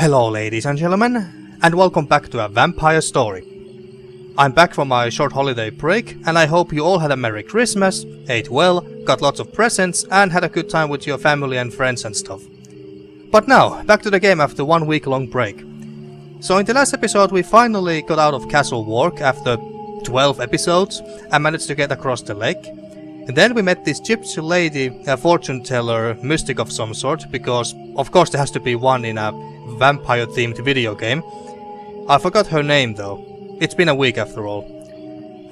Hello ladies and gentlemen, and welcome back to a vampire story. I'm back from my short holiday break, and I hope you all had a Merry Christmas, ate well, got lots of presents, and had a good time with your family and friends and stuff. But now, back to the game after 1 week long break. So in the last episode we finally got out of Castle Warg after 12 episodes and managed to get across the lake. And then we met this gypsy lady, a fortune teller, mystic of some sort, because of course there has to be one in a vampire themed video game. I forgot her name though. It's been a week after all.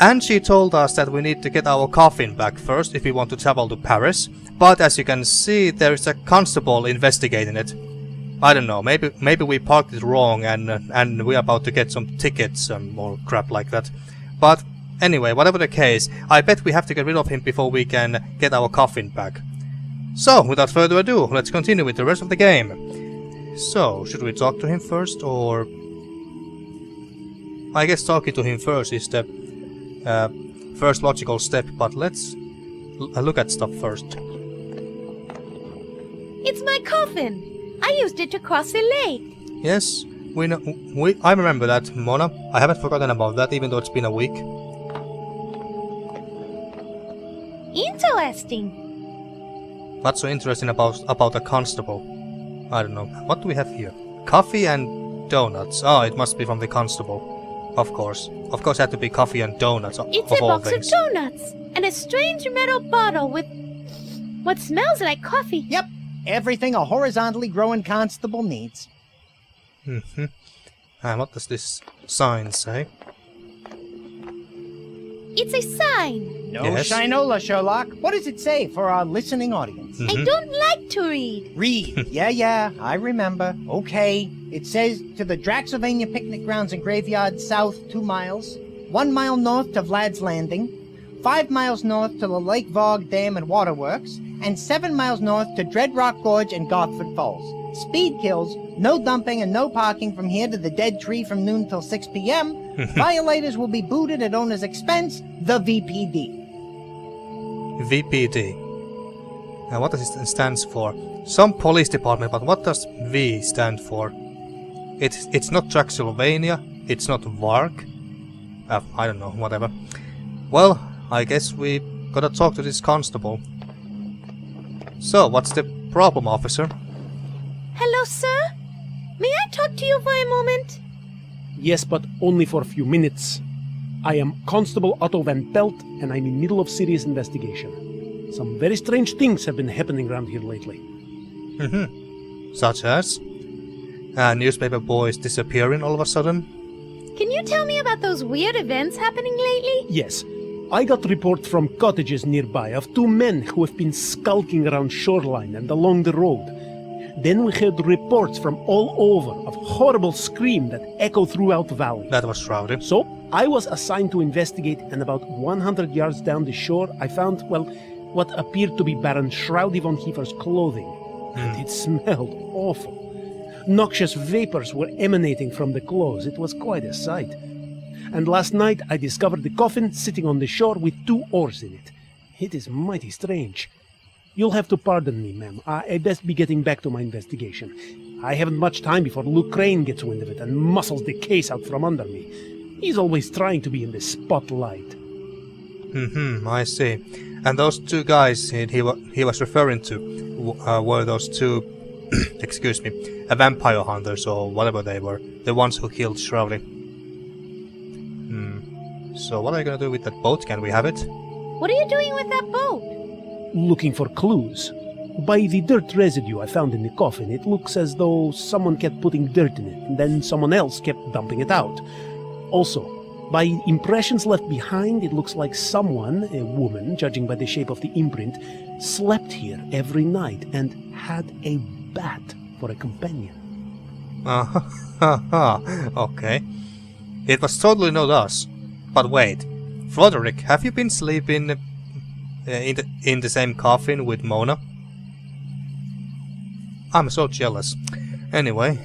And she told us that we need to get our coffin back first if we want to travel to Paris, but as you can see there is a constable investigating it. I don't know, maybe we parked it wrong and we're about to get some tickets or crap like that. But anyway, whatever the case, I bet we have to get rid of him before we can get our coffin back. So, without further ado, let's continue with the rest of the game. So, should we talk to him first, or... I guess talking to him first is the first logical step, but let's look at stuff first. It's my coffin! I used it to cross the lake! Yes, I remember that, Mona. I haven't forgotten about that, even though it's been a week. Interesting! What's so interesting about a constable? I don't know. What do we have here? Coffee and donuts. Oh, it must be from the constable. Of course. Of course it had to be coffee and donuts of all things. It's a box of donuts! And a strange metal bottle with... what smells like coffee. Yep. Everything a horizontally growing constable needs. Mm-hmm. And what does this sign say? It's a sign! No Yes. shinola, Sherlock. What does it say for our listening audience? I don't like to read. Read. Yeah, I remember. Okay. It says, to the Draxylvania picnic grounds and graveyard south 2 miles, 1 mile north to Vlad's Landing, 5 miles north to the Lake Varg Dam and Waterworks, and 7 miles north to Dreadrock Gorge and Garthford Falls. Speed kills, no dumping and no parking from here to the Dead Tree from noon till 6 p.m. Violators will be booted at owner's expense, the VPD. VPD. Now what does it stand for? Some police department, but what does V stand for? It's not Draxylvania, it's not Varg. I don't know, whatever. Well, I guess we gotta talk to this constable. So, what's the problem, officer? Hello, sir? May I talk to you for a moment? Yes, but only for a few minutes. I am Constable Otto Van Pelt, and I'm in middle of serious investigation. Some very strange things have been happening around here lately. Such as? Newspaper boys disappearing all of a sudden? Can you tell me about those weird events happening lately? Yes, I got reports from cottages nearby of 2 men who have been skulking around shoreline and along the road. Then we heard reports from all over of horrible screams that echo throughout the valley. That was shrouded. So, I was assigned to investigate, and about 100 yards down the shore, I found, well, what appeared to be Baron Shroudy von Heefer's clothing. And it smelled awful. Noxious vapors were emanating from the clothes. It was quite a sight. And last night, I discovered the coffin sitting on the shore with 2 oars in it. It is mighty strange. You'll have to pardon me, ma'am. I best be getting back to my investigation. I haven't much time before Luke Crane gets wind of it and muscles the case out from under me. He's always trying to be in the spotlight. I see. And those 2 guys he was referring to were those 2, excuse me, vampire hunters or whatever they were, the ones who killed Shroudy. So what are you gonna do with that boat? Can we have it? What are you doing with that boat? Looking for clues. By the dirt residue I found in the coffin, it looks as though someone kept putting dirt in it, and then someone else kept dumping it out. Also, by impressions left behind, it looks like someone, a woman, judging by the shape of the imprint, slept here every night and had a bat for a companion. Okay. It was totally not us. But wait, Froderick, have you been sleeping in the same coffin with Mona? I'm so jealous. Anyway.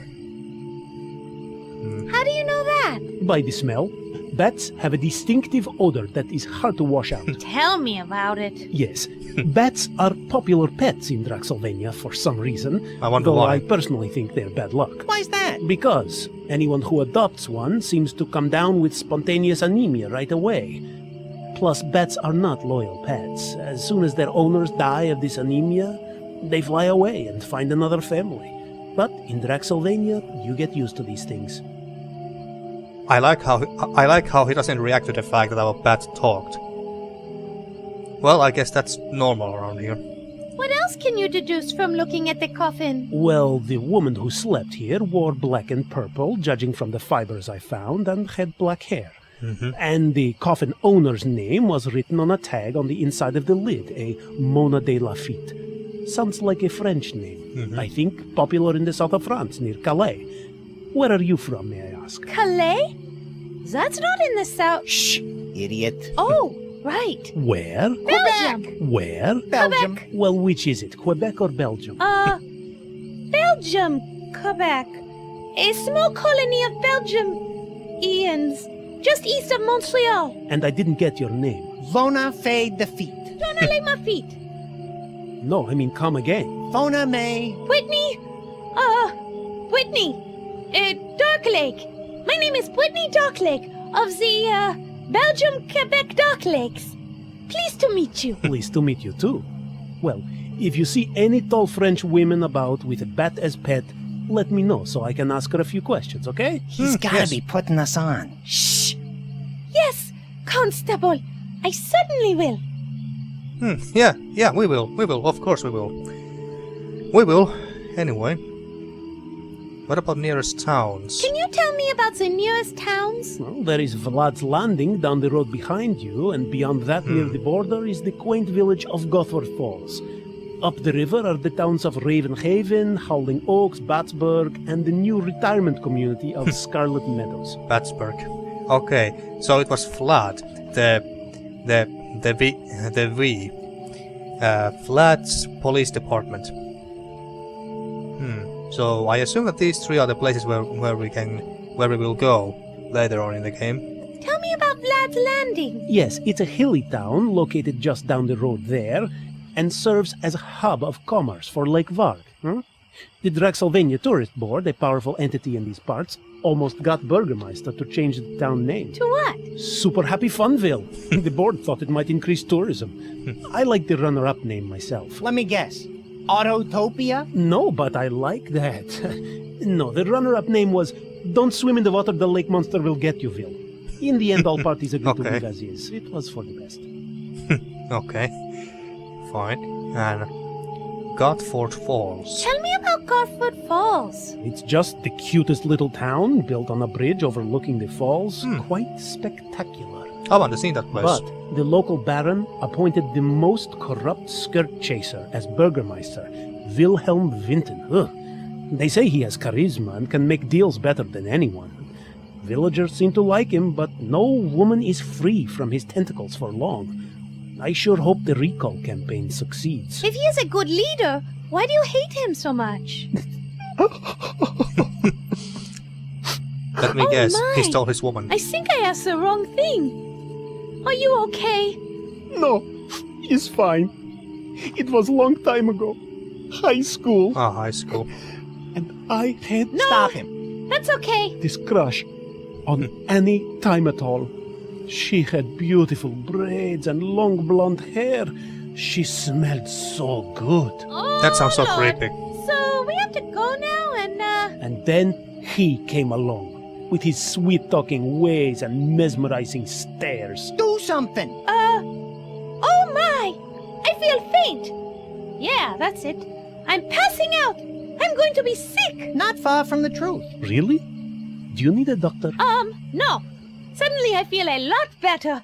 How do you know that? By the smell. Bats have a distinctive odor that is hard to wash out. Tell me about it. Yes, bats are popular pets in Draxylvania for some reason. I wonder though why. I personally think they're bad luck. Why's that? Because anyone who adopts one seems to come down with spontaneous anemia right away. Plus, bats are not loyal pets. As soon as their owners die of this anemia, they fly away and find another family. But in Draxylvania, you get used to these things. I like how he doesn't react to the fact that our bat talked. Well, I guess that's normal around here. What else can you deduce from looking at the coffin? Well, the woman who slept here wore black and purple, judging from the fibers I found, and had black hair. And the coffin owner's name was written on a tag on the inside of the lid, a Mona de Lafitte. Sounds like a French name. I think popular in the south of France, near Calais. Where are you from, may I ask? Calais? That's not in the south. Shh, idiot. Oh, right. Where? Belgium. Where? Belgium. Well, which is it, Quebec or Belgium? Belgium, Quebec. A small colony of Belgians, just east of Montreal. And I didn't get your name. Vona Fade the Feet. Don't I lay my feet? No, I mean come again. Vona May. Whitney. Whitney. Darklake. My name is Whitney Darklake of the, Belgium-Quebec Dark Lakes. Pleased to meet you. Pleased to meet you too. Well, if you see any tall French women about with a bat as pet, let me know so I can ask her a few questions, okay? He's gotta yes. be putting us on. Shh. Yes, Constable. I certainly will. Yeah, we will, of course we will. We will, anyway. What about nearest towns? Can you tell me about the nearest towns? Well, there is Vlad's Landing down the road behind you, and beyond that, near the border, is the quaint village of Gothford Falls. Up the river are the towns of Ravenhaven, Howling Oaks, Batsburg, and the new retirement community of Scarlet Meadows. Batsburg. Okay, so it was Vlad, Vlad's police department. So I assume that these three are the places where we will go later on in the game. Tell me about Vlad's Landing. Yes, it's a hilly town located just down the road there, and serves as a hub of commerce for Lake Varg. The Draxylvania Tourist Board, a powerful entity in these parts, almost got Burgermeister to change the town name. To what? Super Happy Funville. The board thought it might increase tourism. I like the runner-up name myself. Let me guess. Autotopia? No, but I like that. No, the runner-up name was Don't Swim in the Water, the Lake Monster Will Get You, Ville. In the end, all parties agreed to leave as is. It was for the best. Okay, fine. And Godford Falls. Tell me about Godford Falls. It's just the cutest little town built on a bridge overlooking the falls. Quite spectacular. I want to see that place. But the local baron appointed the most corrupt skirt chaser as Burgermeister, Wilhelm Vinten. They say he has charisma and can make deals better than anyone. Villagers seem to like him, but no woman is free from his tentacles for long. I sure hope the recall campaign succeeds. If he is a good leader, why do you hate him so much? Let me Oh guess, my. he stole his woman. I think I asked the wrong thing. Are you okay? No, he's fine. It was a long time ago. High school. Ah, high school. And I had Stop him. That's okay. this crush on Annie Time at all. She had beautiful braids and long blonde hair. She smelled so good. Oh, That sounds so Lord. creepy. So we have to go now and, And then he came along with his sweet-talking ways and mesmerizing stares. Do something. oh my! I feel faint. Yeah, that's it. I'm passing out. I'm going to be sick. Not far from the truth. Really? Do you need a doctor? No. Suddenly I feel a lot better.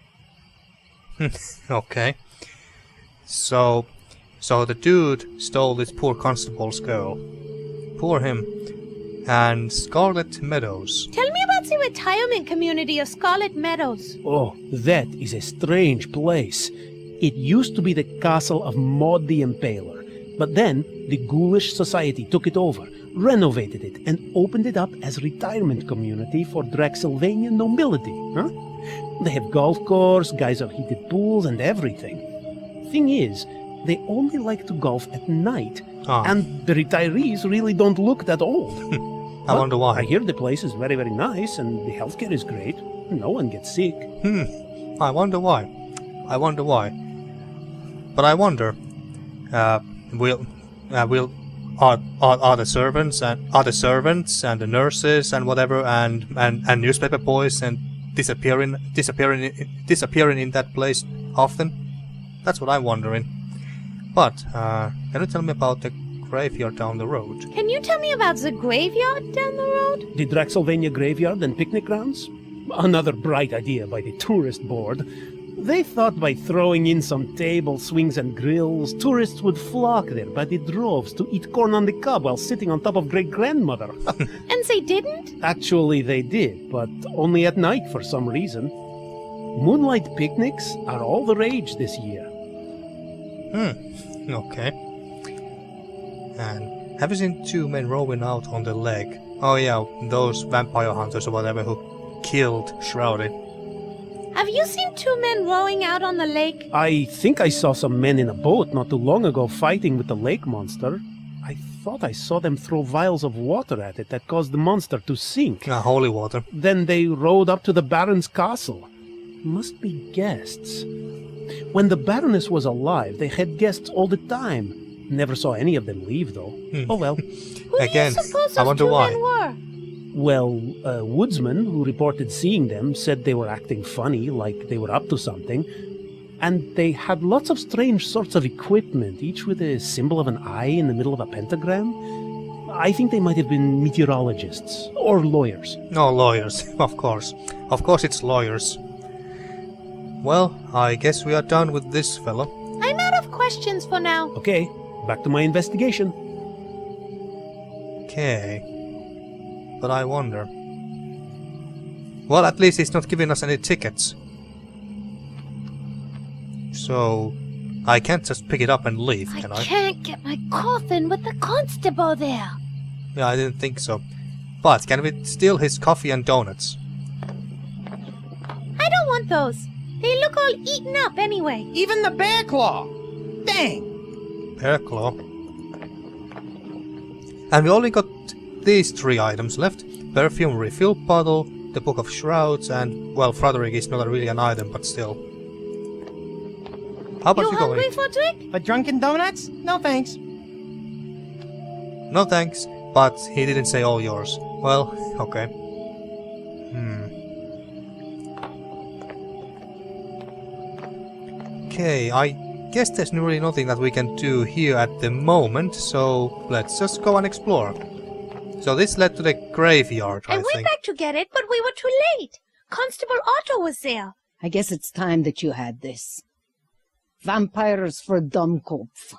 Okay. So the dude stole this poor constable's girl. Poor him. And Scarlet Meadows. Tell me about the retirement community of Scarlet Meadows. Oh, that is a strange place. It used to be the castle of Maud the Impaler, But then the ghoulish society took it over, renovated it, and opened it up as a retirement community for Draxylvania nobility. Huh? They have golf course, geyser-heated pools, and everything. Thing is, they only like to golf at night, and the retirees really don't look that old. I wonder why. I hear the place is very, very nice, and the healthcare is great. No one gets sick. I wonder why. But I wonder, are the servants and the nurses and whatever and newspaper boys and disappearing in that place often? That's what I'm wondering. But can you tell me about the graveyard down the road? Can you tell me about the graveyard down the road? The Draxylvania graveyard and picnic grounds? Another bright idea by the tourist board. They thought by throwing in some tables, swings, and grills, tourists would flock there by the droves to eat corn on the cob while sitting on top of great-grandmother. And they didn't? Actually, they did, but only at night for some reason. Moonlight picnics are all the rage this year. Okay. And have you seen two men rowing out on the lake? Oh yeah, those vampire hunters or whatever who killed Shroudy. Have you seen two men rowing out on the lake? I think I saw some men in a boat not too long ago fighting with the lake monster. I thought I saw them throw vials of water at it that caused the monster to sink. Holy water. Then they rowed up to the Baron's castle. Must be guests. When the Baroness was alive, they had guests all the time. Never saw any of them leave, though. Oh well. Who Again, do you suppose I those wonder two why. men were? Well, a woodsman who reported seeing them said they were acting funny, like they were up to something. And they had lots of strange sorts of equipment, each with a symbol of an eye in the middle of a pentagram. I think they might have been meteorologists or lawyers. No, lawyers, of course. Of course it's lawyers. Well, I guess we are done with this fellow. I'm out of questions for now. Okay, back to my investigation. Okay. But I wonder... Well, at least he's not giving us any tickets. So... I can't just pick it up and leave, can I? I can't get my coffin with the constable there. Yeah, I didn't think so. But can we steal his coffee and donuts? I don't want those. They look all eaten up anyway. Even the bear claw! Dang! Bear claw. And we only got these 3 items left. Perfume refill bottle, the Book of Shrouds, and, well, Frederick is not really an item, but still. How about you hungry going? for a drink? For drunken donuts? No thanks. No thanks, but he didn't say all yours. Well, okay. Okay, I guess there's really nothing that we can do here at the moment, so let's just go and explore. So this led to the graveyard, I went think. back to get it, but we were too late. Constable Otto was there. I guess it's time that you had this. Vampires for Dummkopf.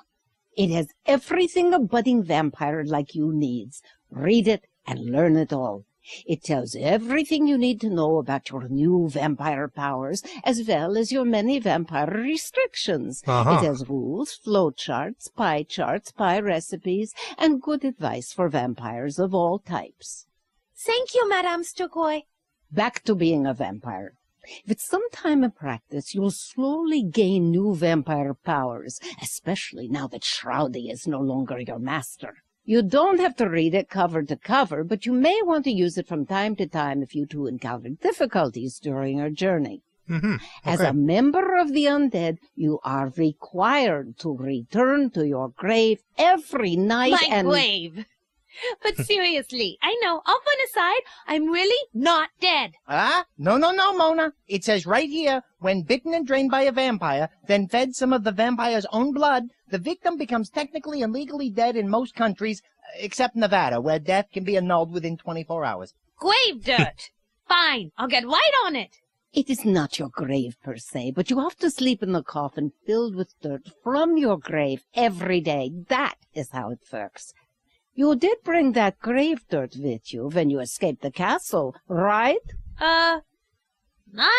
It has everything a budding vampire like you needs. Read it and learn it all. It tells everything you need to know about your new vampire powers, as well as your many vampire restrictions. Uh-huh. It has rules, flowcharts, pie recipes, and good advice for vampires of all types. Thank you, Madame Sturgoy. Back to being a vampire. With some time in practice, you'll slowly gain new vampire powers, especially now that Shroudy is no longer your master. You don't have to read it cover to cover, but you may want to use it from time to time if you two encounter difficulties during your journey. Mm-hmm. As Okay. a member of the undead, you are required to return to your grave every night My grave. But seriously, I know, all fun aside, I'm really not dead. No, Mona. It says right here, when bitten and drained by a vampire, then fed some of the vampire's own blood, the victim becomes technically and legally dead in most countries, except Nevada, where death can be annulled within 24 hours. Grave dirt. Fine, I'll get right on it. It is not your grave per se, but you have to sleep in a coffin filled with dirt from your grave every day. That is how it works. You did bring that grave dirt with you when you escaped the castle, right? Not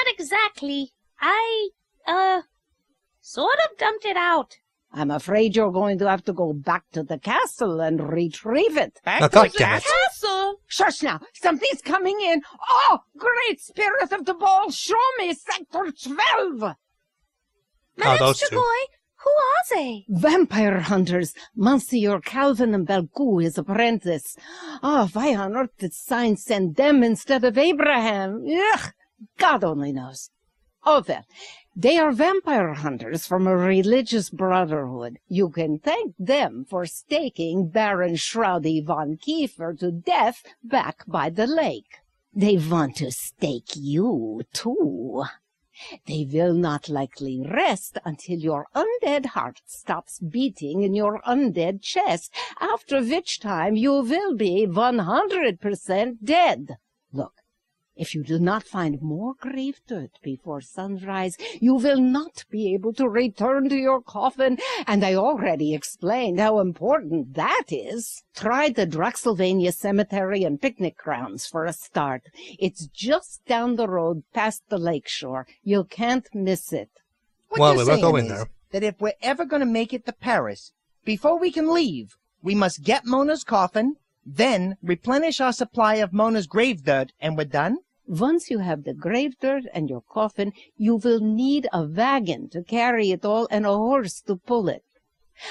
exactly. I, sort of dumped it out. I'm afraid you're going to have to go back to the castle and retrieve it. Back Oh, to the goddammit. castle? Castle! Shush now! Something's coming in! Oh, great spirit of the ball, show me Sector 12! Those two. Boy, who are they? Vampire hunters, Monsieur Calvin and Belcou, his apprentice. Oh, why on earth did Sign send them instead of Abraham? Ugh, God only knows. Oh, well, they are vampire hunters from a religious brotherhood. You can thank them for staking Baron Shroudy von Kiefer to death back by the lake. They want to stake you, too. They will not likely rest until your undead heart stops beating in your undead chest, after which time you will be 100% dead. Look, if you do not find more grave dirt before sunrise, you will not be able to return to your coffin, and I already explained how important that is. Try the Draxylvania Cemetery and Picnic Grounds for a start. It's just down the road past the lakeshore. You can't miss it. What Well, you're we will go saying in is there. that if we're ever going to make it to Paris, before we can leave, we must get Mona's coffin, then replenish our supply of Mona's grave dirt, and we're done? Once you have the grave dirt and your coffin, you will need a wagon to carry it all and a horse to pull it.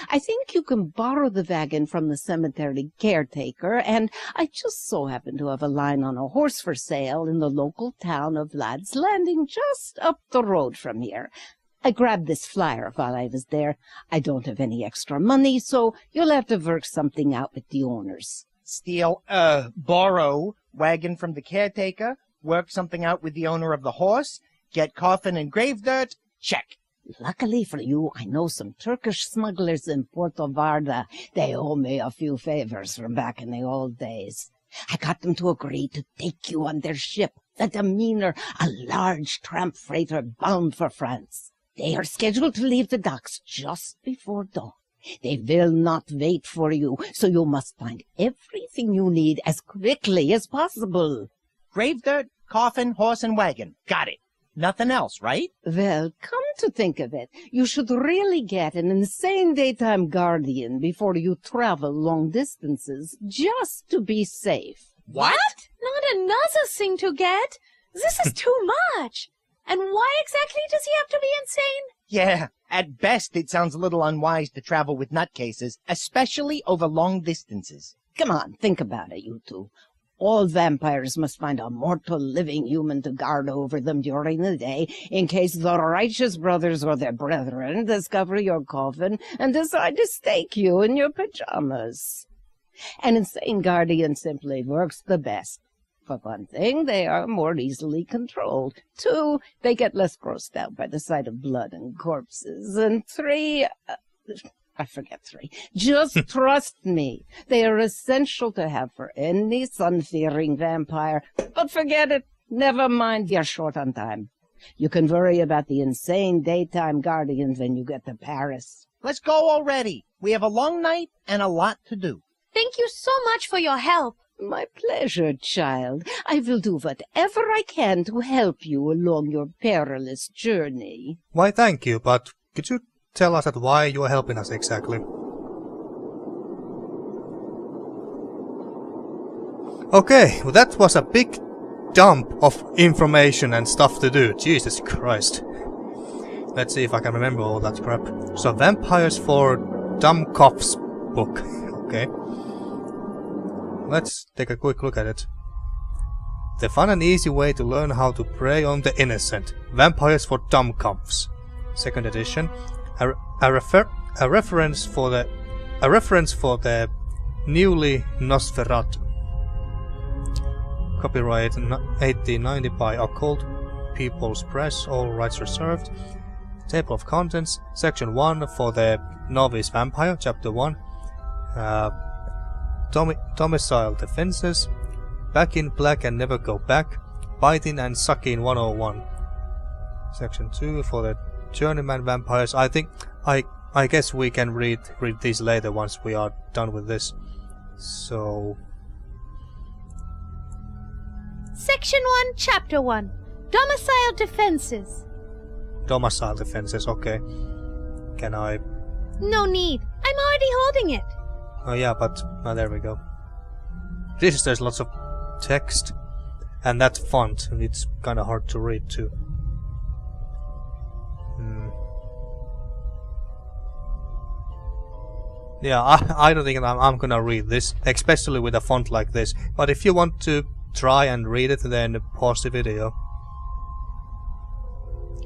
I think you can borrow the wagon from the cemetery caretaker, and I just so happen to have a line on a horse for sale in the local town of Vlad's Landing, just up the road from here. I grabbed this flyer while I was there. I don't have any extra money, so you'll have to work something out with the owners. Borrow wagon from the caretaker, work something out with the owner of the horse, get coffin and grave dirt, check. Luckily for you, I know some Turkish smugglers in Puerto Varda. They owe me a few favors from back in the old days. I got them to agree to take you on their ship, the Demeanor, a large tramp freighter bound for France. They are scheduled to leave the docks just before dawn. They will not wait for you, so you must find everything you need as quickly as possible. Grave dirt, coffin, horse, and wagon. Got it. Nothing else, right? Well, come to think of it, you should really get an insane daytime guardian before you travel long distances, just to be safe. What? Not another thing to get. This is too much. And why exactly does he have to be insane? Yeah, at best it sounds a little unwise to travel with nutcases, especially over long distances. Come on, think about it, you two. All vampires must find a mortal living human to guard over them during the day, in case the righteous brothers or their brethren discover your coffin and decide to stake you in your pajamas. An insane guardian simply works the best. For one thing, they are more easily controlled. 2, they get less grossed out by the sight of blood and corpses. And 3, I forget 3. Just trust me. They are essential to have for any sun-fearing vampire. But forget it. Never mind, you're short on time. You can worry about the insane daytime guardians when you get to Paris. Let's go already. We have a long night and a lot to do. Thank you so much for your help. My pleasure, child. I will do whatever I can to help you along your perilous journey. Why, thank you, but could you tell us why you are helping us exactly? Okay, well, that was a big dump of information and stuff to do. Jesus Christ. Let's see if I can remember all that crap. So, Vampires for Dummkopf's book. Okay. Let's take a quick look at it. The fun and easy way to learn how to prey on the innocent. Vampires for Dummkopfs. 2nd edition. A reference for the newly Nosferatu. Copyright 1890 by Occult People's Press, all rights reserved. Table of contents, section 1 for the Novice Vampire, chapter 1. Domicile defenses, Back in Black and Never Go Back, Biting and Sucking 101. Section 2 for the Journeyman Vampires. I guess we can read these later once we are done with this. So... Section 1, Chapter 1. Domicile Defenses. Domicile defenses, okay. Can I No need. I'm already holding it. Oh yeah, but there we go. There's lots of text, and that font, it's kind of hard to read too. Yeah, I don't think I'm gonna read this, especially with a font like this. But if you want to try and read it, then pause the video.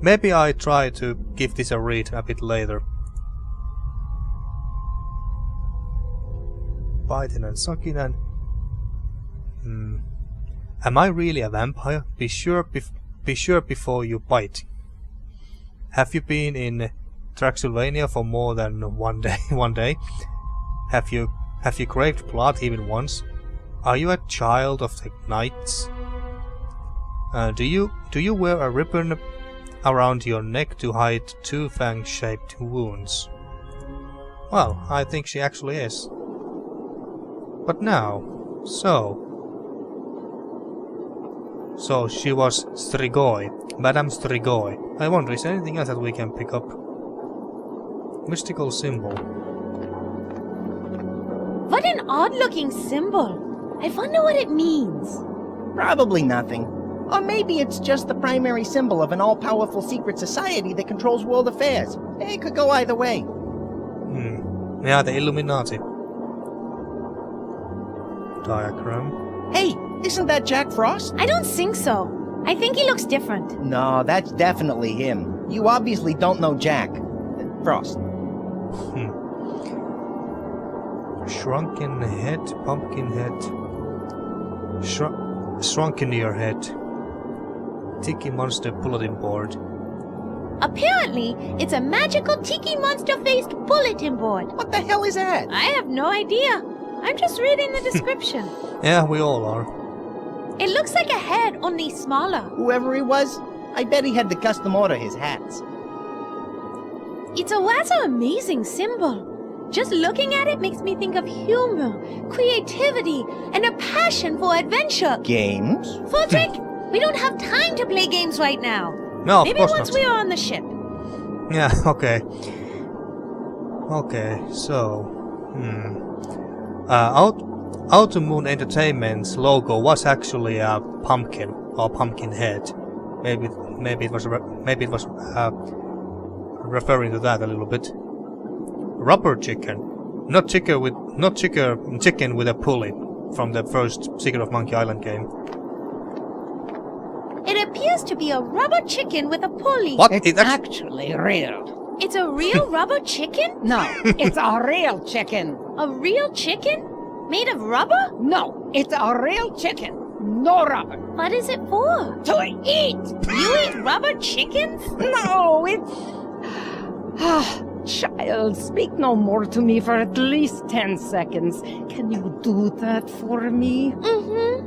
Maybe I try to give this a read a bit later. Biting and sucking and... Am I really a vampire? Be sure before you bite. Have you been in Transylvania for more than one day? Have you craved blood even once? Are you a child of the nights? Do you wear a ribbon around your neck to hide two fang-shaped wounds? Well, I think she actually is. But now, so she was Strigoi, Madame Strigoi. I wonder, is there anything else that we can pick up? Mystical symbol. What an odd-looking symbol. I wonder what it means. Probably nothing. Or maybe it's just the primary symbol of an all-powerful secret society that controls world affairs. It could go either way. Yeah, the Illuminati. Diagram. Hey, isn't that Jack Frost? I don't think so. I think he looks different. No, that's definitely him. You obviously don't know Jack. Frost. Shrunken head, pumpkin head. Shrunken your head. Tiki monster bulletin board. Apparently, it's a magical tiki monster-faced bulletin board. What the hell is that? I have no idea. I'm just reading the description. Yeah, we all are. It looks like a head, only smaller. Whoever he was, I bet he had to custom order his hats. It's a rather amazing symbol. Just looking at it makes me think of humor, creativity, and a passion for adventure. Games? Fodrick, we don't have time to play games right now. No, Maybe of course once not. we are on the ship. Yeah, okay. Okay, so... Outer Moon Entertainment's logo was actually a pumpkin, or pumpkin head. Maybe it was referring to that a little bit. Rubber chicken, not chicken with a pulley from the first Secret of Monkey Island game. It appears to be a rubber chicken with a pulley. What? It's actually real. It's a real rubber chicken? No, it's a real chicken. A real chicken? Made of rubber? No, it's a real chicken. No rubber. What is it for? To eat. You eat rubber chickens? No, it's... Child, speak no more to me for at least 10 seconds. Can you do that for me? Mm-hmm.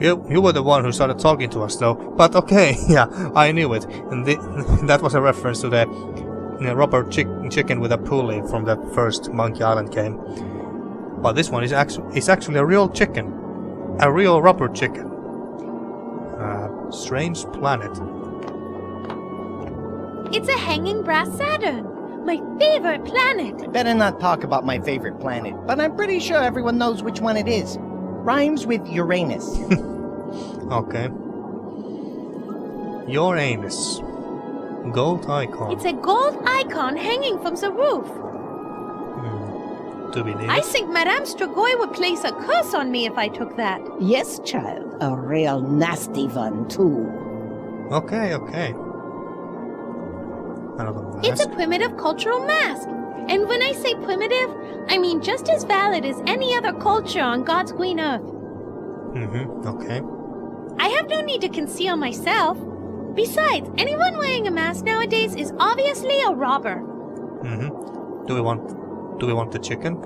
You were the one who started talking to us, though. But okay, yeah, I knew it. And that was a reference to the rubber chicken with a pulley from the first Monkey Island game. But this one is actually a real chicken, a real rubber chicken. Strange planet. It's a hanging brass Saturn, my favorite planet. I better not talk about my favorite planet, but I'm pretty sure everyone knows which one it is. Rhymes with Uranus. Okay. Uranus. Gold icon. It's a gold icon hanging from the roof. Do we need I it? think Madame Strigoi would place a curse on me if I took that. Yes, child. A real nasty one, too. Okay. Another mask. It's a primitive cultural mask. And when I say primitive, I mean just as valid as any other culture on God's green earth. Okay. I have no need to conceal myself. Besides, anyone wearing a mask nowadays is obviously a robber. Do we want the chicken?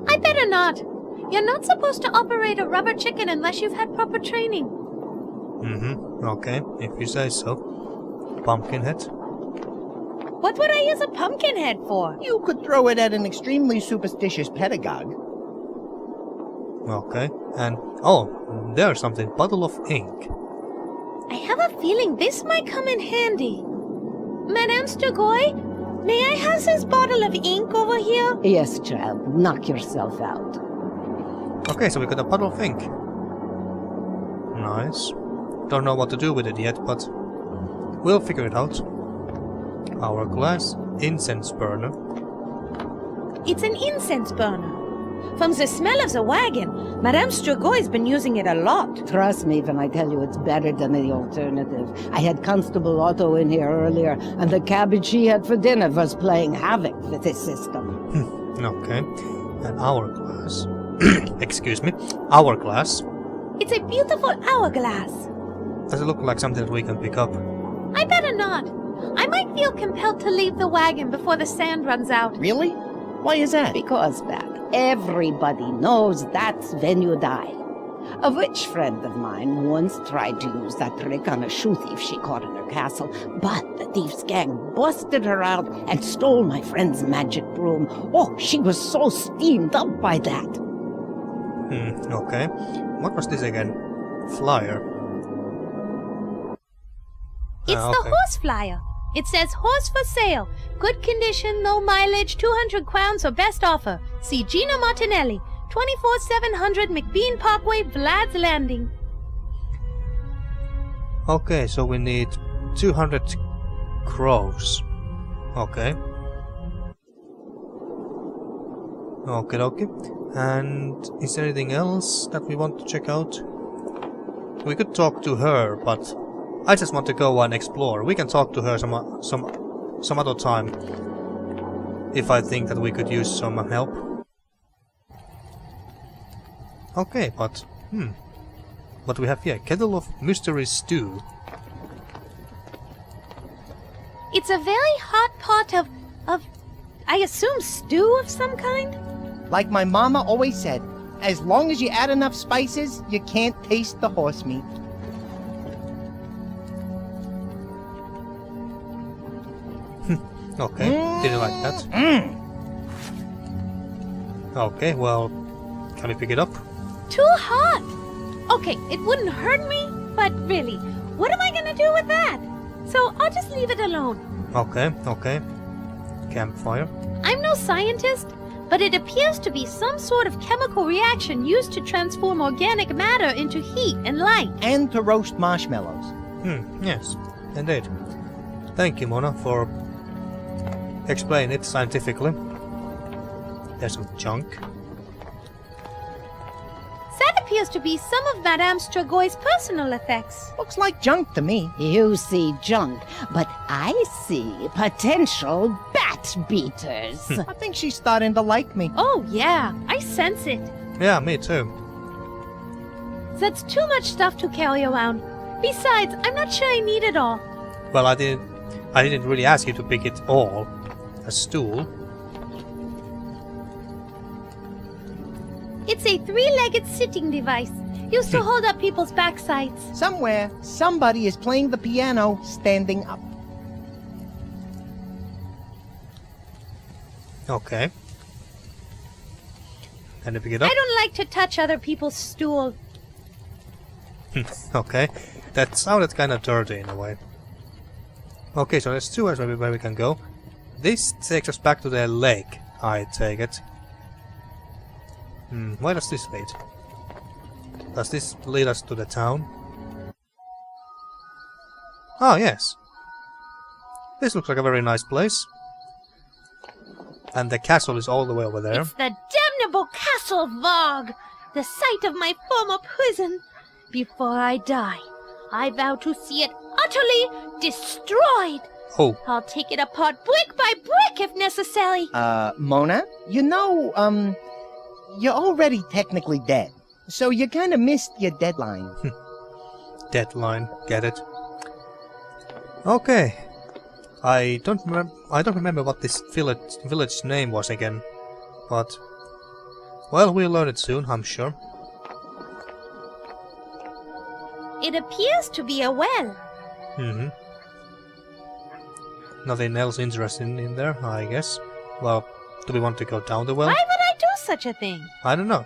I better not. You're not supposed to operate a rubber chicken unless you've had proper training. Okay, if you say so. Pumpkinhead? What would I use a pumpkin head for? You could throw it at an extremely superstitious pedagogue. Okay, and oh, there's something. Bottle of ink. I have a feeling this might come in handy. Madame Strigoi, May I have this bottle of ink over here? Yes, child, knock yourself out. Okay, so we got a bottle of ink. Nice. Don't know what to do with it yet, but we'll figure it out. Hourglass, incense burner. It's an incense burner. From the smell of the wagon, Madame Strigoi been using it a lot. Trust me when I tell you it's better than the alternative. I had Constable Otto in here earlier, and the cabbage she had for dinner was playing havoc with his system. Okay. An hourglass. Excuse me. Hourglass. It's a beautiful hourglass. Does it look like something that we can pick up? I better not. I might feel compelled to leave the wagon before the sand runs out. Really? Why is that? Because, Beth, everybody knows that's when you die. A witch friend of mine once tried to use that trick on a shoe thief she caught in her castle, but the thief's gang busted her out and stole my friend's magic broom. Oh, she was so steamed up by that. Okay. What was this again? Flyer. It's the Okay. horse flyer. It says horse for sale. Good condition, no mileage, 200 crowns or best offer. See Gina Martinelli, 24700 McBean Parkway, Vlad's Landing. Okay, so we need 200 crows. Okay. Okay. And is there anything else that we want to check out? We could talk to her, but I just want to go and explore. We can talk to her some other time, if I think that we could use some help. Okay, but what do we have here? Kettle of mystery stew. It's a very hot pot of, I assume, stew of some kind? Like my mama always said, as long as you add enough spices, you can't taste the horse meat. Okay, didn't like that. Okay, well, can we pick it up? Too hot! Okay, it wouldn't hurt me, but really, what am I gonna do with that? So I'll just leave it alone. Okay. Campfire. I'm no scientist, but it appears to be some sort of chemical reaction used to transform organic matter into heat and light. And to roast marshmallows. Yes, indeed. Thank you, Mona, for explaining it scientifically. There's some junk. That appears to be some of Madame Stragoi's personal effects. Looks like junk to me. You see junk, but I see potential bat beaters. I think she's starting to like me. Oh yeah, I sense it. Yeah, me too. That's too much stuff to carry around. Besides, I'm not sure I need it all. Well, I didn't really ask you to pick it all. A stool. It's a three-legged sitting device, used to hold up people's backsides. Somewhere, somebody is playing the piano standing up. Okay. Can you pick it up? I don't like to touch other people's stool. Okay. That sounded kind of dirty in a way. Okay, so there's two ways where we can go. This takes us back to the lake, I take it. Where does this lead? Does this lead us to the town? Oh, yes. This looks like a very nice place. And the castle is all the way over there. It's the damnable Castle Warg, the site of my former prison. Before I die, I vow to see it utterly destroyed. Oh, I'll take it apart brick by brick if necessary. Mona? You know, you're already technically dead. So you kind of missed your deadline. deadline. Get it? Okay. I don't remember what this village name was again, but well, we'll learn it soon, I'm sure. It appears to be a well. Nothing else interesting in there, I guess. Well, do we want to go down the well? Why would I do such a thing? I don't know.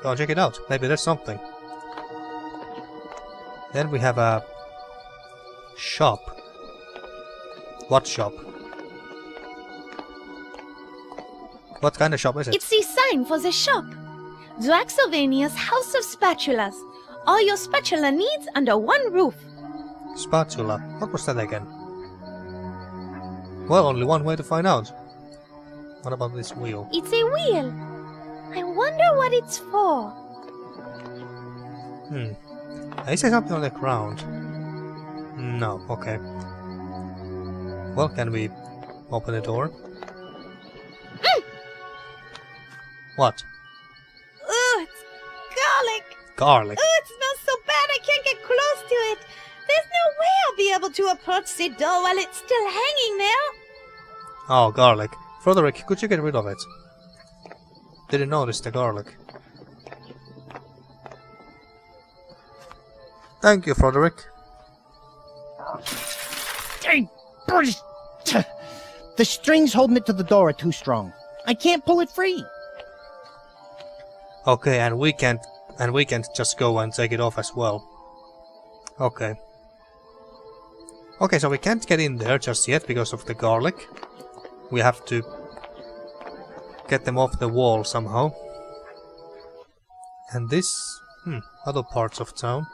Go check it out. Maybe there's something. Then we have a shop. What shop? What kind of shop is it? It's the sign for the shop. Draxylvania's House of Spatulas. All your spatula needs under one roof. Spatula. What was that again? Well, only one way to find out. What about this wheel? It's a wheel. I wonder what it's for. Is there something on the ground? No, okay. Well, can we open the door? What? Ugh, it's garlic. Garlic. Ugh, it smells so bad I can't get close to it. There's no way I'll be able to approach the door while it's still hanging there. Oh, garlic. Frederick, could you get rid of it? Didn't notice the garlic. Thank you, Frederick. The strings holding it to the door are too strong. I can't pull it free. Okay, and we can't just go and take it off as well. Okay. Okay, so we can't get in there just yet because of the garlic. We have to get them off the wall somehow. And this, other parts of town.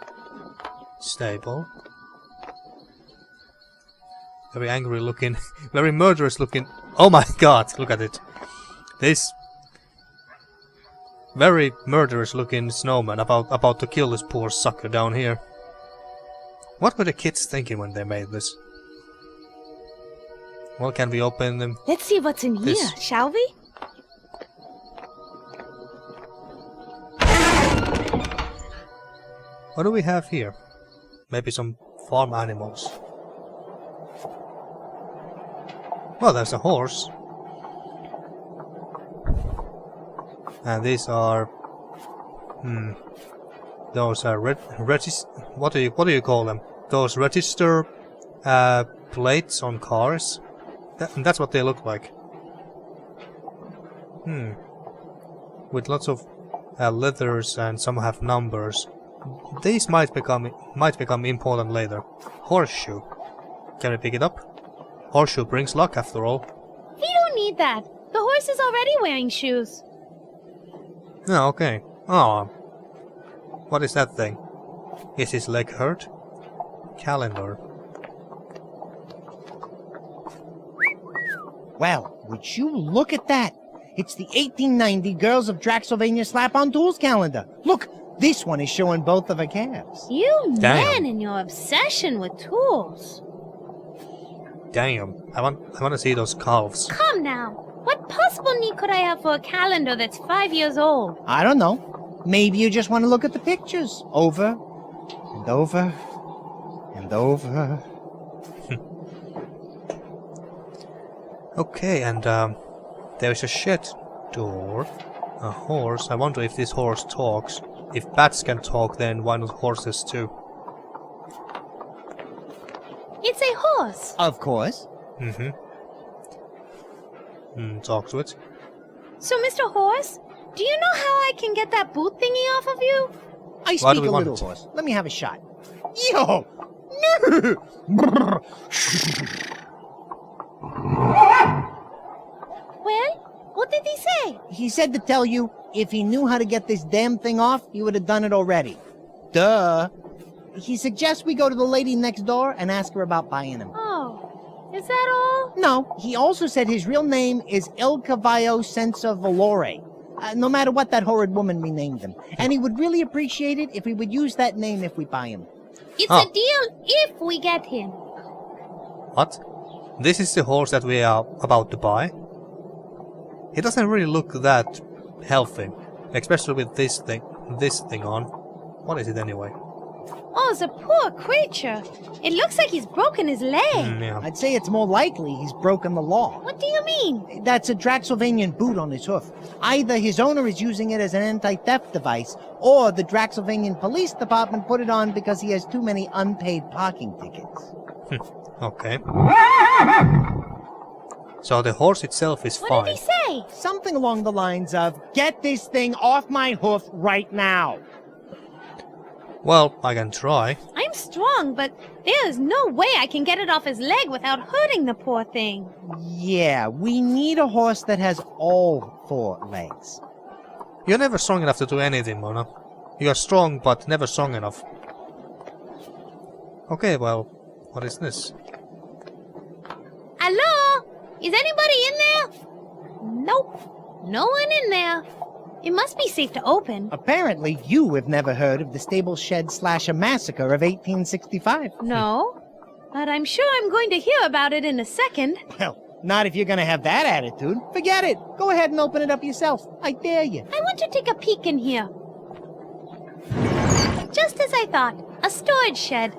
Stable. Very angry looking, very murderous looking. Oh my god, look at it. This very murderous looking snowman about to kill this poor sucker down here. What were the kids thinking when they made this? Well, can we open them? Let's see what's in here, shall we? What do we have here? Maybe some farm animals. Well, there's a horse. And these are... those are what do you call them? Those register plates on cars? That's what they look like. With lots of leathers, and some have numbers. These might become important later. Horseshoe. Can we pick it up? Horseshoe brings luck after all. We don't need that. The horse is already wearing shoes. Oh, okay. Oh. What is that thing? Is his leg hurt? Calendar. Well, would you look at that? It's the 1890 Girls of Draxylvania Slap-on Tools calendar. Look, this one is showing both of her calves. You Damn. man and your obsession with tools. Damn. I want to see those calves. Come now. What possible need could I have for a calendar that's 5 years old? I don't know. Maybe you just want to look at the pictures. Over and over and over. Okay, and there's a shed door. A horse. I wonder if this horse talks. If bats can talk, then why not horses too? It's a horse. Of course. Talk to it. So, Mr. Horse, do you know how I can get that boot thingy off of you? I Why do speak we a want little it? horse. Let me have a shot. Yo! Well, what did he say? He said to tell you, if he knew how to get this damn thing off, he would have done it already. Duh. He suggests we go to the lady next door and ask her about buying him. Oh, is that all? No, he also said his real name is El Cavallo Senza Valore. No matter what that horrid woman renamed him. And he would really appreciate it if we would use that name if we buy him. It's Oh. a deal if we get him. What? This is the horse that we are about to buy? He doesn't really look that healthy, especially with this thing on. What is it anyway? Oh, the poor creature. It looks like he's broken his leg. Yeah. I'd say it's more likely he's broken the law. What do you mean? That's a Draxylvanian boot on his hoof. Either his owner is using it as an anti-theft device, or the Draxylvanian Police Department put it on because he has too many unpaid parking tickets. Okay. So the horse itself is What fine. did he say? Something along the lines of, get this thing off my hoof right now. Well, I can try. I'm strong, but there is no way I can get it off his leg without hurting the poor thing. Yeah, we need a horse that has all 4 legs. You're never strong enough to do anything, Mona. You are strong, but never strong enough. Okay, well, what is this? Hello? Is anybody in there? Nope. No one in there. It must be safe to open. Apparently, you have never heard of the stable shed slasher massacre of 1865. No. But I'm sure I'm going to hear about it in a second. Well, not if you're gonna have that attitude. Forget it. Go ahead and open it up yourself. I dare you. I want to take a peek in here. Just as I thought. A storage shed.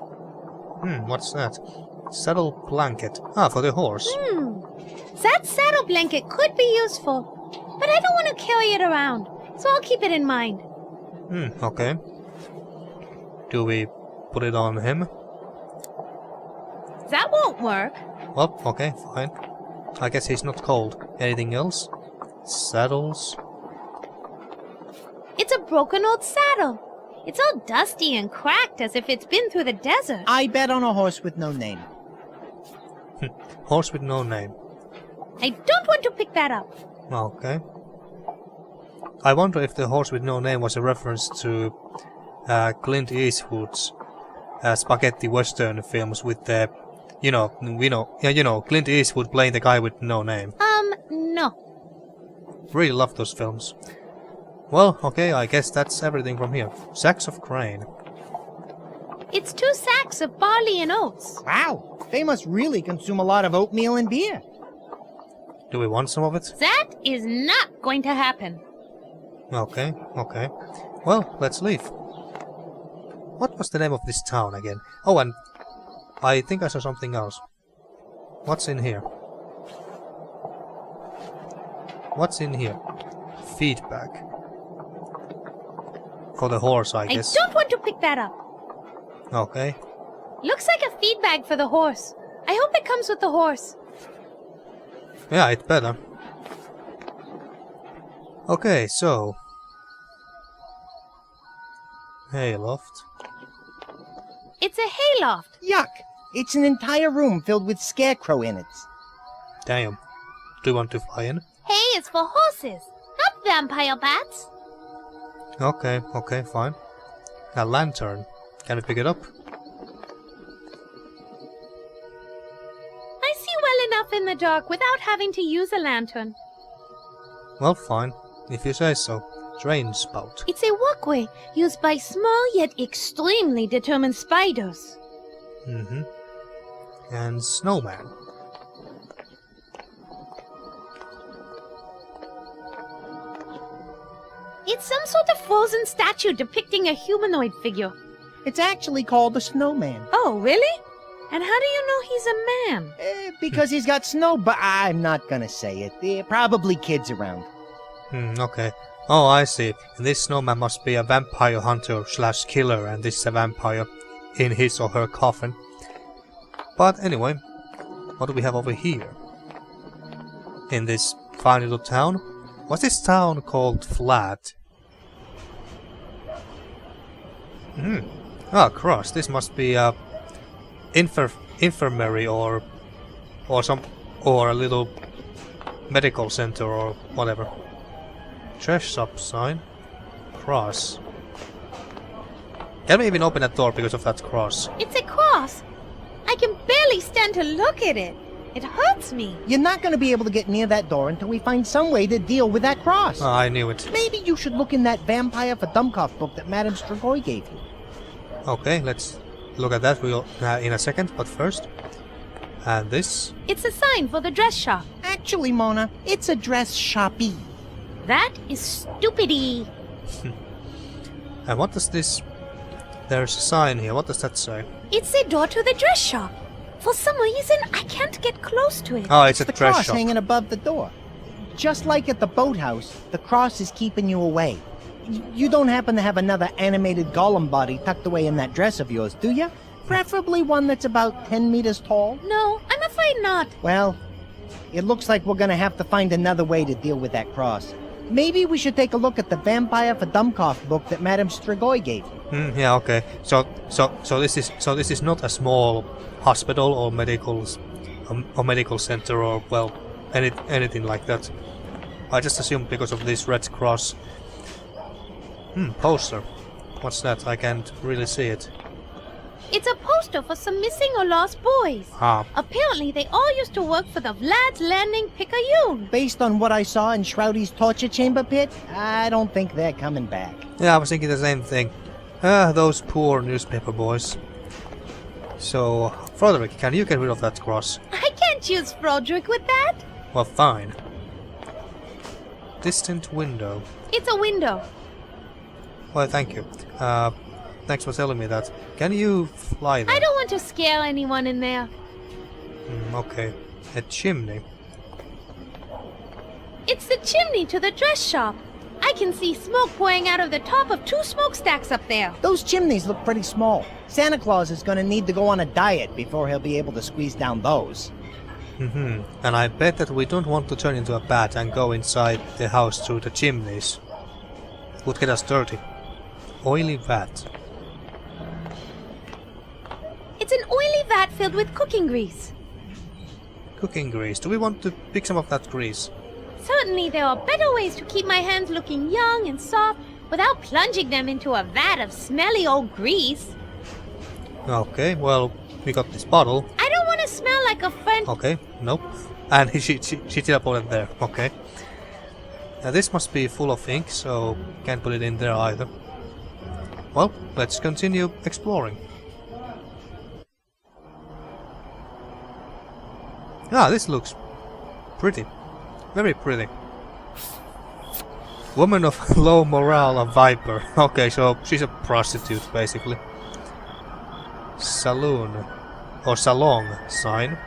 What's that? Saddle blanket. Ah, for the horse. That saddle blanket could be useful. But I don't want to carry it around, so I'll keep it in mind. Okay. Do we put it on him? That won't work. Well, okay, fine. I guess he's not cold. Anything else? Saddles? It's a broken old saddle. It's all dusty and cracked as if it's been through the desert. I bet on a horse with no name. Horse with no name. I don't want to pick that up. Okay. I wonder if the horse with no name was a reference to Clint Eastwood's spaghetti western films with the, Clint Eastwood playing the guy with no name. No. Really love those films. Well, okay, I guess that's everything from here. Sacks of grain. It's 2 sacks of barley and oats. Wow, they must really consume a lot of oatmeal and beer. Do we want some of it? That is not going to happen. Okay. Well, let's leave. What was the name of this town again? Oh, and I think I saw something else. What's in here? What's in here? Feedback. For the horse, I guess. I don't want to pick that up. Okay. Looks like a feed bag for the horse. I hope it comes with the horse. Yeah, it better. Okay, so... hayloft. It's a hayloft. Yuck! It's an entire room filled with scarecrow innards. Damn. Do you want to fly in? Hay is for horses, not vampire bats. Okay, fine. A lantern. Can we pick it up? I see well enough in the dark without having to use a lantern. Well, fine. If you say so. Drain spout. It's a walkway used by small yet extremely determined spiders. And snowman. It's some sort of frozen statue depicting a humanoid figure. It's actually called a snowman. Oh, really? And how do you know he's a man? Because he's got snow, but I'm not gonna say it. There are probably kids around. Okay. Oh, I see. This snowman must be a vampire hunter / killer, and this is a vampire in his or her coffin. But anyway, what do we have over here? In this fine little town? What's this town called Vlad? Ah, cross. This must be a infirmary or a little medical center or whatever. Trash shop sign. Cross. Can we even open that door because of that cross? It's a cross. I can barely stand to look at it. It hurts me. You're not gonna be able to get near that door until we find some way to deal with that cross. Oh, I knew it. Maybe you should look in that Vampire for Dummkopf book that Madame Strigoi gave you. Okay, let's look at that in a second, but first. And this? It's a sign for the dress shop. Actually, Mona, it's a dress shoppy. That is stupidity. And what does this... There's a sign here, what does that say? It's a door to the dress shop. For some reason, I can't get close to it. Oh, it's a The dress cross shop. hanging above the door. Just like at the boathouse, the cross is keeping you away. You don't happen to have another animated golem body tucked away in that dress of yours, do you? Preferably one that's about 10 meters tall? No, I'm afraid not. Well, it looks like we're gonna have to find another way to deal with that cross. Maybe we should take a look at the Vampire for Dummkopf book that Madame Strigoi gave you. Yeah, okay. So this is not a small hospital or medical center or well, anything like that. I just assumed because of this red cross. Poster. What's that? I can't really see it. It's a poster for some missing or lost boys. Ah. Apparently, they all used to work for the Vlad's Landing Picayune. Based on what I saw in Shroudy's torture chamber pit, I don't think they're coming back. Yeah, I was thinking the same thing. Those poor newspaper boys. So, Frederick, can you get rid of that cross? I can't use Froderick with that. Well, fine. Distant window. It's a window. Well, thank you. Thanks for telling me that. Can you fly there? I don't want to scare anyone in there. Okay. A chimney. It's the chimney to the dress shop. I can see smoke pouring out of the top of 2 smokestacks up there. Those chimneys look pretty small. Santa Claus is gonna need to go on a diet before he'll be able to squeeze down those. And I bet that we don't want to turn into a bat and go inside the house through the chimneys. Would get us dirty. Oily vat. It's an oily vat filled with cooking grease. Cooking grease. Do we want to pick some of that grease? Certainly there are better ways to keep my hands looking young and soft without plunging them into a vat of smelly old grease. Okay, well, we got this bottle. I don't want to smell like a friend. Okay, nope. And she teleported there. Okay. Now this must be full of ink, so can't put it in there either. Well, let's continue exploring. Ah, this looks pretty. Very pretty. Woman of low morale, a viper. Okay, so she's a prostitute, basically. Saloon. Or salon sign.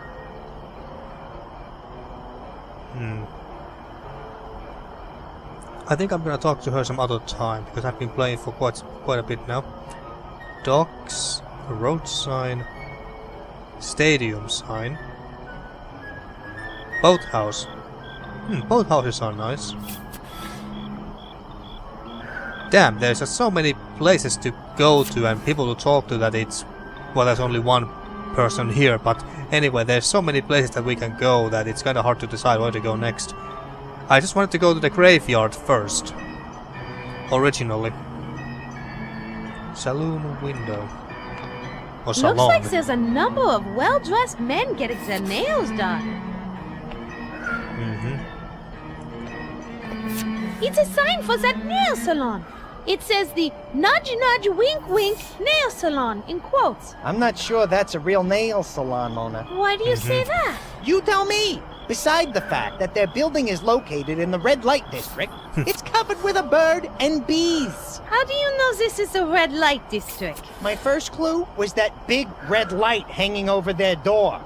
I think I'm gonna talk to her some other time, because I've been playing for quite a bit now. Docks, road sign, stadium sign, boathouse. Boathouses are nice. Damn, there's just so many places to go to and people to talk to that it's... Well, there's only one person here, but anyway, there's so many places that we can go that it's kinda hard to decide where to go next. I just wanted to go to the graveyard first. Originally. Saloon window. Or salon. Looks like there's a number of well-dressed men getting their nails done. It's a sign for that nail salon. It says the nudge nudge wink wink nail salon in quotes. I'm not sure that's a real nail salon, Mona. Why do you say that? You tell me! Beside the fact that their building is located in the red light district, it's covered with a bird and bees. How do you know this is a red light district? My first clue was that big red light hanging over their door.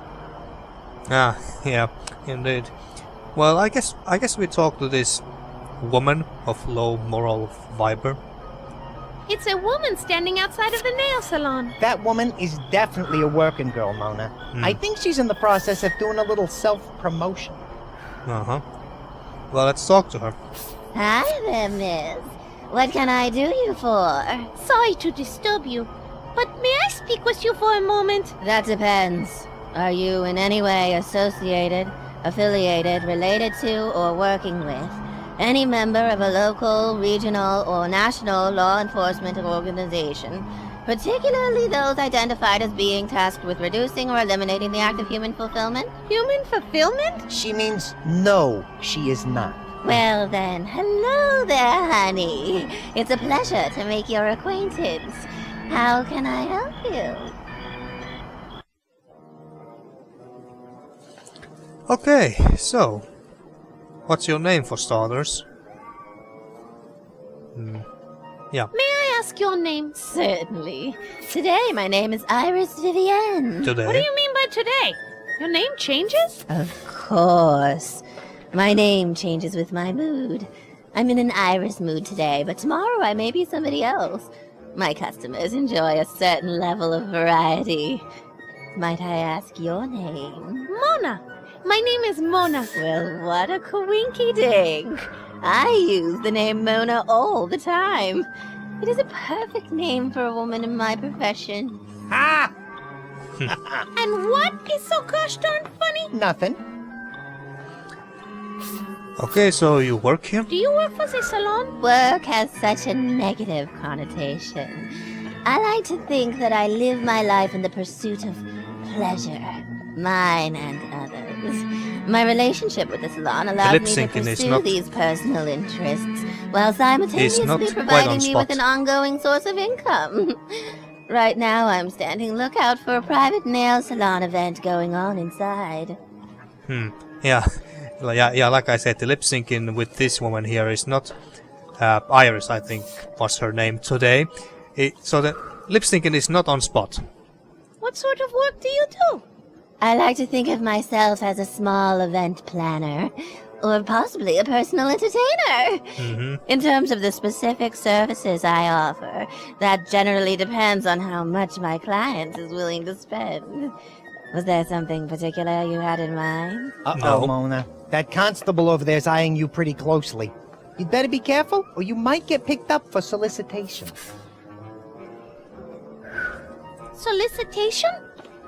Ah, yeah, indeed. Well, I guess we talk to this woman of low moral viper. It's a woman standing outside of the nail salon. That woman is definitely a working girl, Mona. I think she's in the process of doing a little self-promotion. Well, let's talk to her. Hi there, miss. What can I do you for? Sorry to disturb you, but may I speak with you for a moment? That depends. Are you in any way associated, affiliated, related to, or working with any member of a local, regional, or national law enforcement organization, particularly those identified as being tasked with reducing or eliminating the act of human fulfillment? Human fulfillment? She means no, she is not. Well then, hello there, honey. It's a pleasure to make your acquaintance. How can I help you? Okay, so... What's your name for starters? Yeah. May I ask your name? Certainly. Today, my name is Iris Vivienne. Today? What do you mean by today? Your name changes? Of course. My name changes with my mood. I'm in an Iris mood today, but tomorrow I may be somebody else. My customers enjoy a certain level of variety. Might I ask your name? Mona. My name is Mona. Well, what a coinky-dink. I use the name Mona all the time. It is a perfect name for a woman in my profession. Ha! And what is so gosh darn funny? Nothing. Okay, so you work here? Do you work for the salon? Work has such a negative connotation. I like to think that I live my life in the pursuit of pleasure, mine and others. My relationship with the salon allows me to lip-syncing is pursue not- these personal interests, while not simultaneously quite providing on me spot. with an ongoing source of income. Right now, I'm standing lookout for a private nail salon event going on inside. Yeah. Yeah, like I said, the lip syncing with this woman here is not Iris, I think was her name today. So the lip syncing is not on spot. What sort of work do you do? I like to think of myself as a small event planner, or possibly a personal entertainer. In terms of the specific services I offer, that generally depends on how much my client is willing to spend. Was there something particular you had in mind? Uh-oh, No. Mona. That constable over there's eyeing you pretty closely. You'd better be careful, or you might get picked up for solicitation. Solicitation?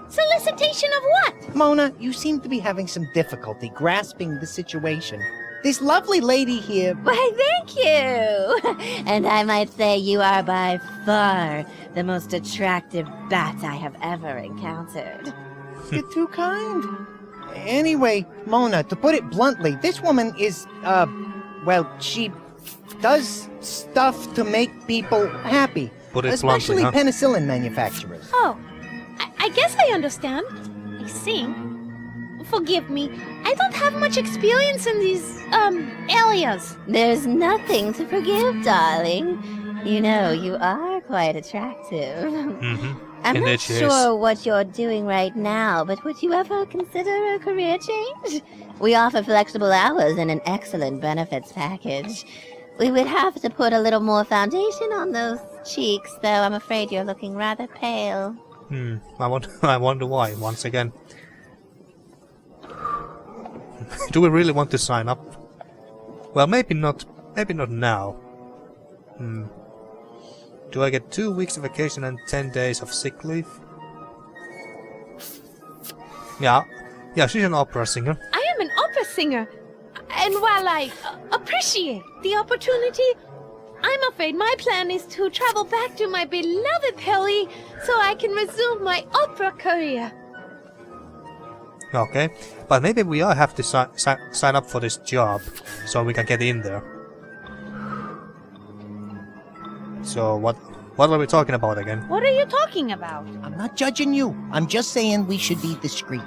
Solicitation of what? Mona, you seem to be having some difficulty grasping the situation. This lovely lady here... Why, thank you! And I might say you are by far the most attractive bat I have ever encountered. You're too kind. Anyway, Mona, to put it bluntly, this woman is, well, she does stuff to make people happy. Put it Especially bluntly, huh? penicillin manufacturers. Oh, I guess I understand. I see. Forgive me. I don't have much experience in these, areas. There's nothing to forgive, darling. You know, you are quite attractive. I'm Indeed not she is. sure what you're doing right now, but would you ever consider a career change? We offer flexible hours and an excellent benefits package. We would have to put a little more foundation on those cheeks, though I'm afraid you're looking rather pale. I wonder why, once again. Do we really want to sign up? Well, maybe not now. Do I get 2 weeks of vacation and 10 days of sick leave? Yeah, she's an opera singer. I am an opera singer. And while I appreciate the opportunity, I'm afraid my plan is to travel back to my beloved Pelly so I can resume my opera career. Okay, but maybe we all have to sign up for this job so we can get in there. So what are we talking about again? What are you talking about? I'm not judging you. I'm just saying we should be discreet.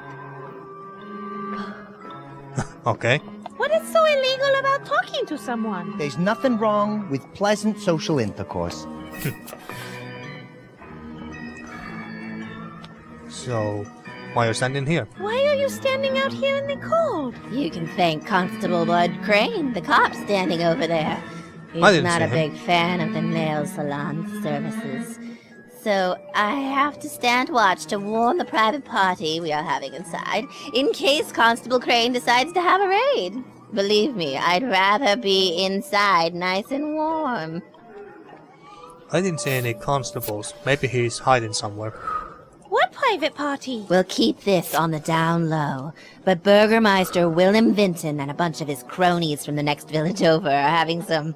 Okay. What is so illegal about talking to someone? There's nothing wrong with pleasant social intercourse. So, why are you standing here? Why are you standing out here in the cold? You can thank Constable Bud Crane, the cop standing over there. I He's didn't not see a him. big fan of the nail salon services. So I have to stand watch to warn the private party we are having inside, in case Constable Crane decides to have a raid. Believe me, I'd rather be inside nice and warm. I didn't see any constables. Maybe he's hiding somewhere. What private party? We'll keep this on the down low, but Burgermeister Willem Vinton and a bunch of his cronies from the next village over are having some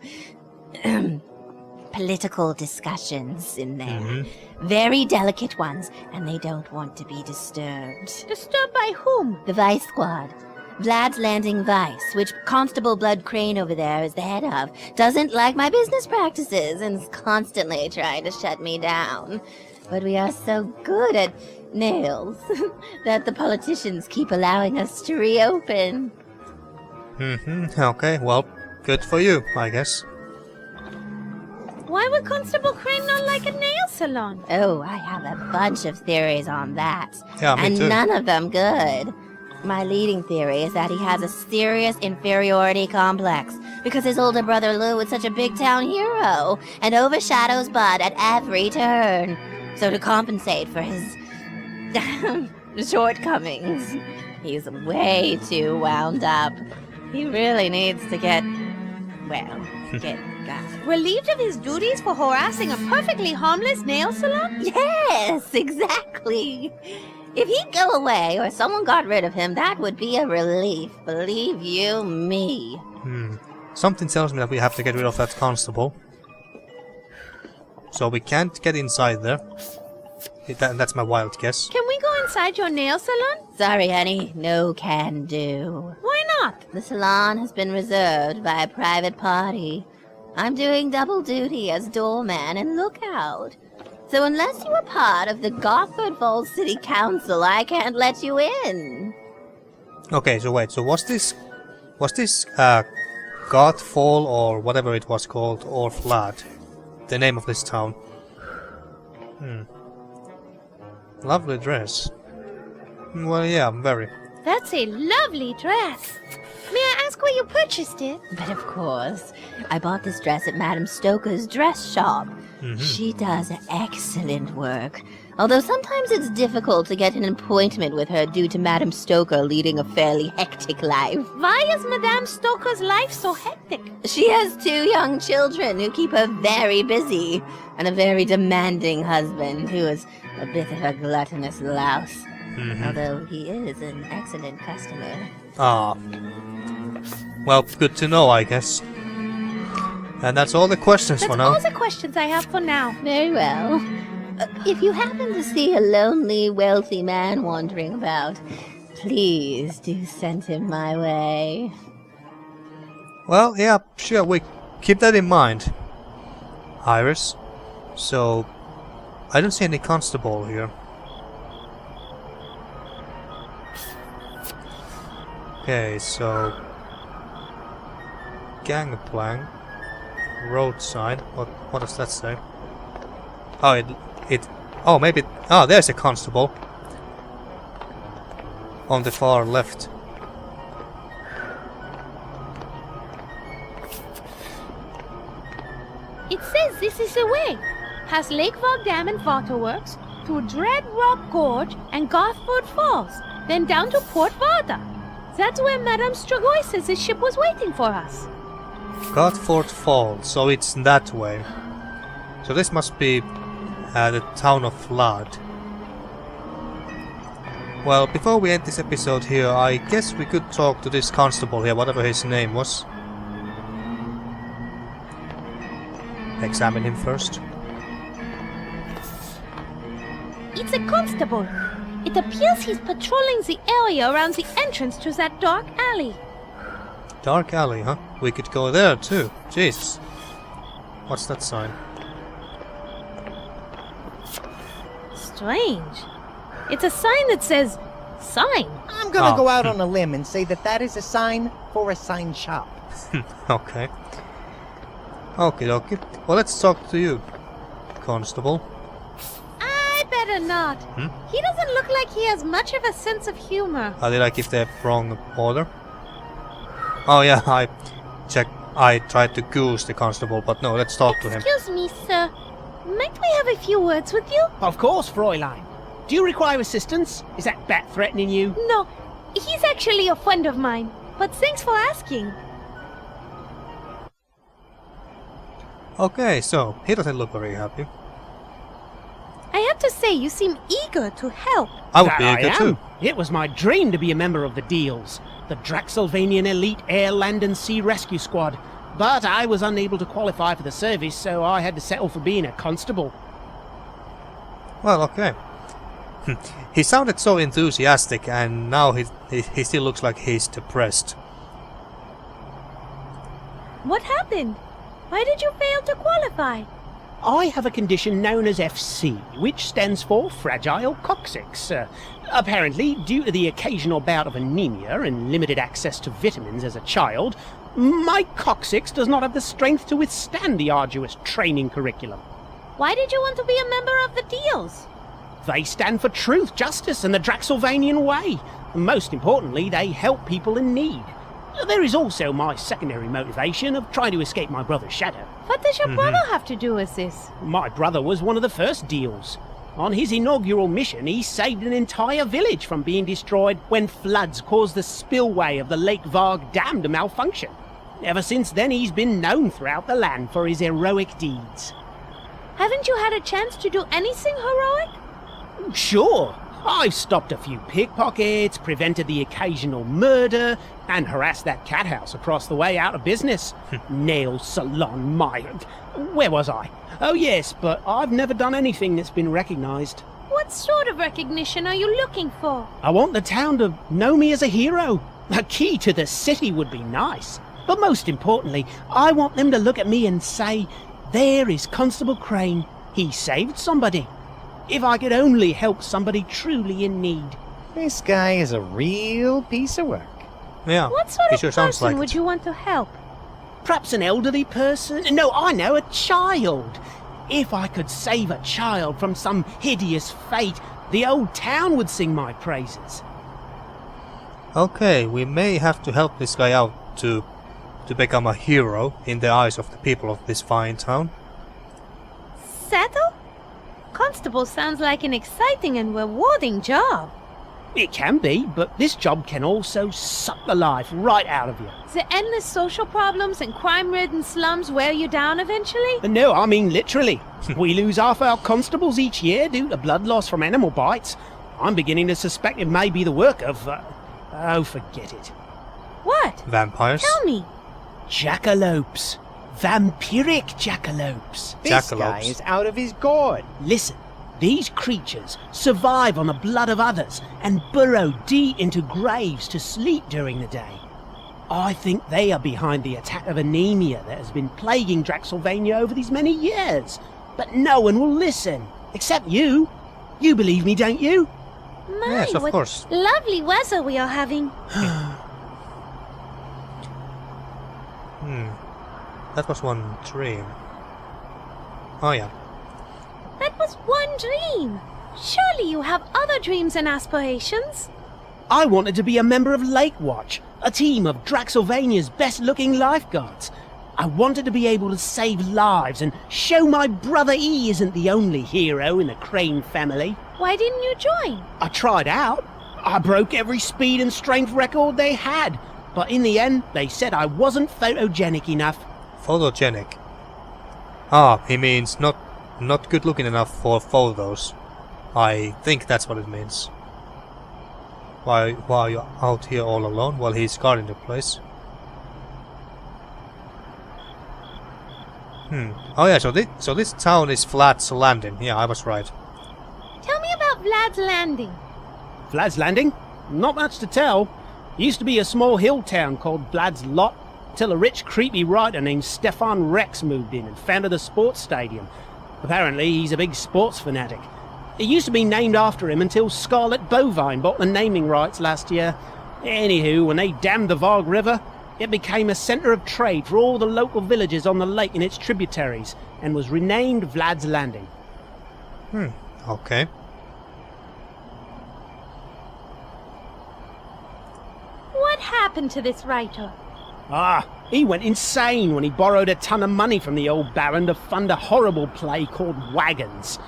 political discussions in there. Very delicate ones, and they don't want to be disturbed. Disturbed by whom? The Vice Squad. Vlad's Landing Vice, which Constable Blood Crane over there is the head of, doesn't like my business practices and is constantly trying to shut me down. But we are so good at nails that the politicians keep allowing us to reopen. Okay, well, good for you, I guess. Why would Constable Crane not like a nail salon? Oh, I have a bunch of theories on that. Yeah, me and too. none of them good. My leading theory is that he has a serious inferiority complex because his older brother Lou is such a big town hero and overshadows Bud at every turn. So to compensate for his shortcomings, he's way too wound up. He really needs to get Well, get got. Relieved of his duties for harassing a perfectly harmless nail salon? Yes, exactly. If he'd go away or someone got rid of him, that would be a relief. Believe you me. Something tells me that we have to get rid of that constable. So we can't get inside there. That's my wild guess. Can we go inside your nail salon? Sorry, honey. No can do. Why not? The salon has been reserved by a private party. I'm doing double duty as doorman and lookout. So unless you are part of the Gothard Falls City Council, I can't let you in. Okay, so wait, so was this Godfall or whatever it was called, or Vlad, the name of this town? Lovely dress. Well, yeah, very. That's a lovely dress. May I ask where you purchased it? But of course, I bought this dress at Madame Stoker's dress shop. She does excellent work. Although sometimes it's difficult to get an appointment with her due to Madame Stoker leading a fairly hectic life. Why is Madame Stoker's life so hectic? She has 2 young children who keep her very busy, and a very demanding husband who is a bit of a gluttonous louse. Although he is an excellent customer. Ah. Well, good to know, I guess. And that's all the questions That's for now. all the questions I have for now. Very well. If you happen to see a lonely, wealthy man wandering about, please do send him my way. Well, yeah, sure, we keep that in mind, Iris. So, I don't see any constable here. Okay, so gangplank, roadside. What does that say? Oh, oh, maybe. Oh, there's a constable on the far left. It says this is the way. Past Lake Vog Dam and Waterworks, through Dread Rock Gorge and Gothford Falls, then down to Port Varda. That's where Madame Strigoi says his ship was waiting for us. Gothford Falls, so it's that way. So this must be the town of Vlad. Well, before we end this episode here, I guess we could talk to this constable here, whatever his name was. Examine him first. It's a constable. It appears he's patrolling the area around the entrance to that dark alley. Dark alley, huh? We could go there too. Jesus. What's that sign? Strange. It's a sign that says, sign. I'm gonna Oh. go out on a limb and say that is a sign for a sign shop. Okay. Okay, okay. Well, let's talk to you, constable. I better not. He doesn't look like he has much of a sense of humor. Did I give the wrong order? Oh yeah, I tried to goose the constable, but no, let's talk to him. Excuse me, sir. Might we have a few words with you? Of course, Fräulein. Do you require assistance? Is that bat threatening you? No, he's actually a friend of mine. But thanks for asking. Okay, so he doesn't look very happy. I have to say, you seem eager to help. I would That be eager am. too. It was my dream to be a member of the Deals, the Draxylvanian Elite Air, Land and Sea Rescue Squad. But I was unable to qualify for the service, so I had to settle for being a constable. Well, okay. He sounded so enthusiastic, and now he still looks like he's depressed. What happened? Why did you fail to qualify? I have a condition known as FC, which stands for Fragile Coccyx. Apparently, due to the occasional bout of anemia and limited access to vitamins as a child, my coccyx does not have the strength to withstand the arduous training curriculum. Why did you want to be a member of the Deals? They stand for truth, justice, and the Draxylvanian way. And most importantly, they help people in need. There is also my secondary motivation of trying to escape my brother's shadow. What does your brother have to do with this? My brother was one of the first Deals. On his inaugural mission, he saved an entire village from being destroyed when floods caused the spillway of the Lake Varg Dam to malfunction. Ever since then, he's been known throughout the land for his heroic deeds. Haven't you had a chance to do anything heroic? Sure, I've stopped a few pickpockets, prevented the occasional murder, and harassed that cat house across the way out of business. Nail salon, where was I? Oh yes, but I've never done anything that's been recognised. What sort of recognition are you looking for? I want the town to know me as a hero. A key to the city would be nice. But most importantly, I want them to look at me and say, there is Constable Crane. He saved somebody. If I could only help somebody truly in need. This guy is a real piece of work. Yeah, What sort he of sure sounds person like would it. you want to help? Perhaps an elderly person? No, I know, a child. If I could save a child from some hideous fate, the old town would sing my praises. Okay, we may have to help this guy out to become a hero in the eyes of the people of this fine town. Settle? Constable sounds like an exciting and rewarding job. It can be, but this job can also suck the life right out of you. The endless social problems and crime-ridden slums wear you down eventually? No, I mean literally. We lose half our constables each year due to blood loss from animal bites. I'm beginning to suspect it may be the work of... oh, forget it. What? Vampires? Tell me. Jackalopes. Vampiric jackalopes. This guy Jackalopes. is out of his gourd. Listen, these creatures survive on the blood of others and burrow deep into graves to sleep during the day. I think they are behind the attack of anemia that has been plaguing Draxylvania over these many years. But no one will listen, except you. You believe me, don't you? My, Yes, of what course. lovely weather we are having. That was one dream. Oh yeah. That was one dream. Surely you have other dreams and aspirations. I wanted to be a member of Lake Watch, a team of Draxylvania's best-looking lifeguards. I wanted to be able to save lives and show my brother E isn't the only hero in the Crane family. Why didn't you join? I tried out. I broke every speed and strength record they had. But in the end, they said I wasn't photogenic enough. Photogenic. Ah, he means not good looking enough for photos. I think that's what it means. Why are you out here all alone while he's guarding the place? Oh yeah, so this town is Vlad's Landing. Yeah, I was right. Tell me about Vlad's Landing. Vlad's Landing? Not much to tell. It used to be a small hill town called Vlad's Lot, till a rich, creepy writer named Stefan Rex moved in and founded a sports stadium. Apparently, he's a big sports fanatic. It used to be named after him until Scarlet Bovine bought the naming rights last year. Anywho, when they dammed the Varg River, it became a centre of trade for all the local villages on the lake and its tributaries, and was renamed Vlad's Landing. Okay. What happened to this writer? He went insane when he borrowed a ton of money from the old Baron to fund a horrible play called Wagons.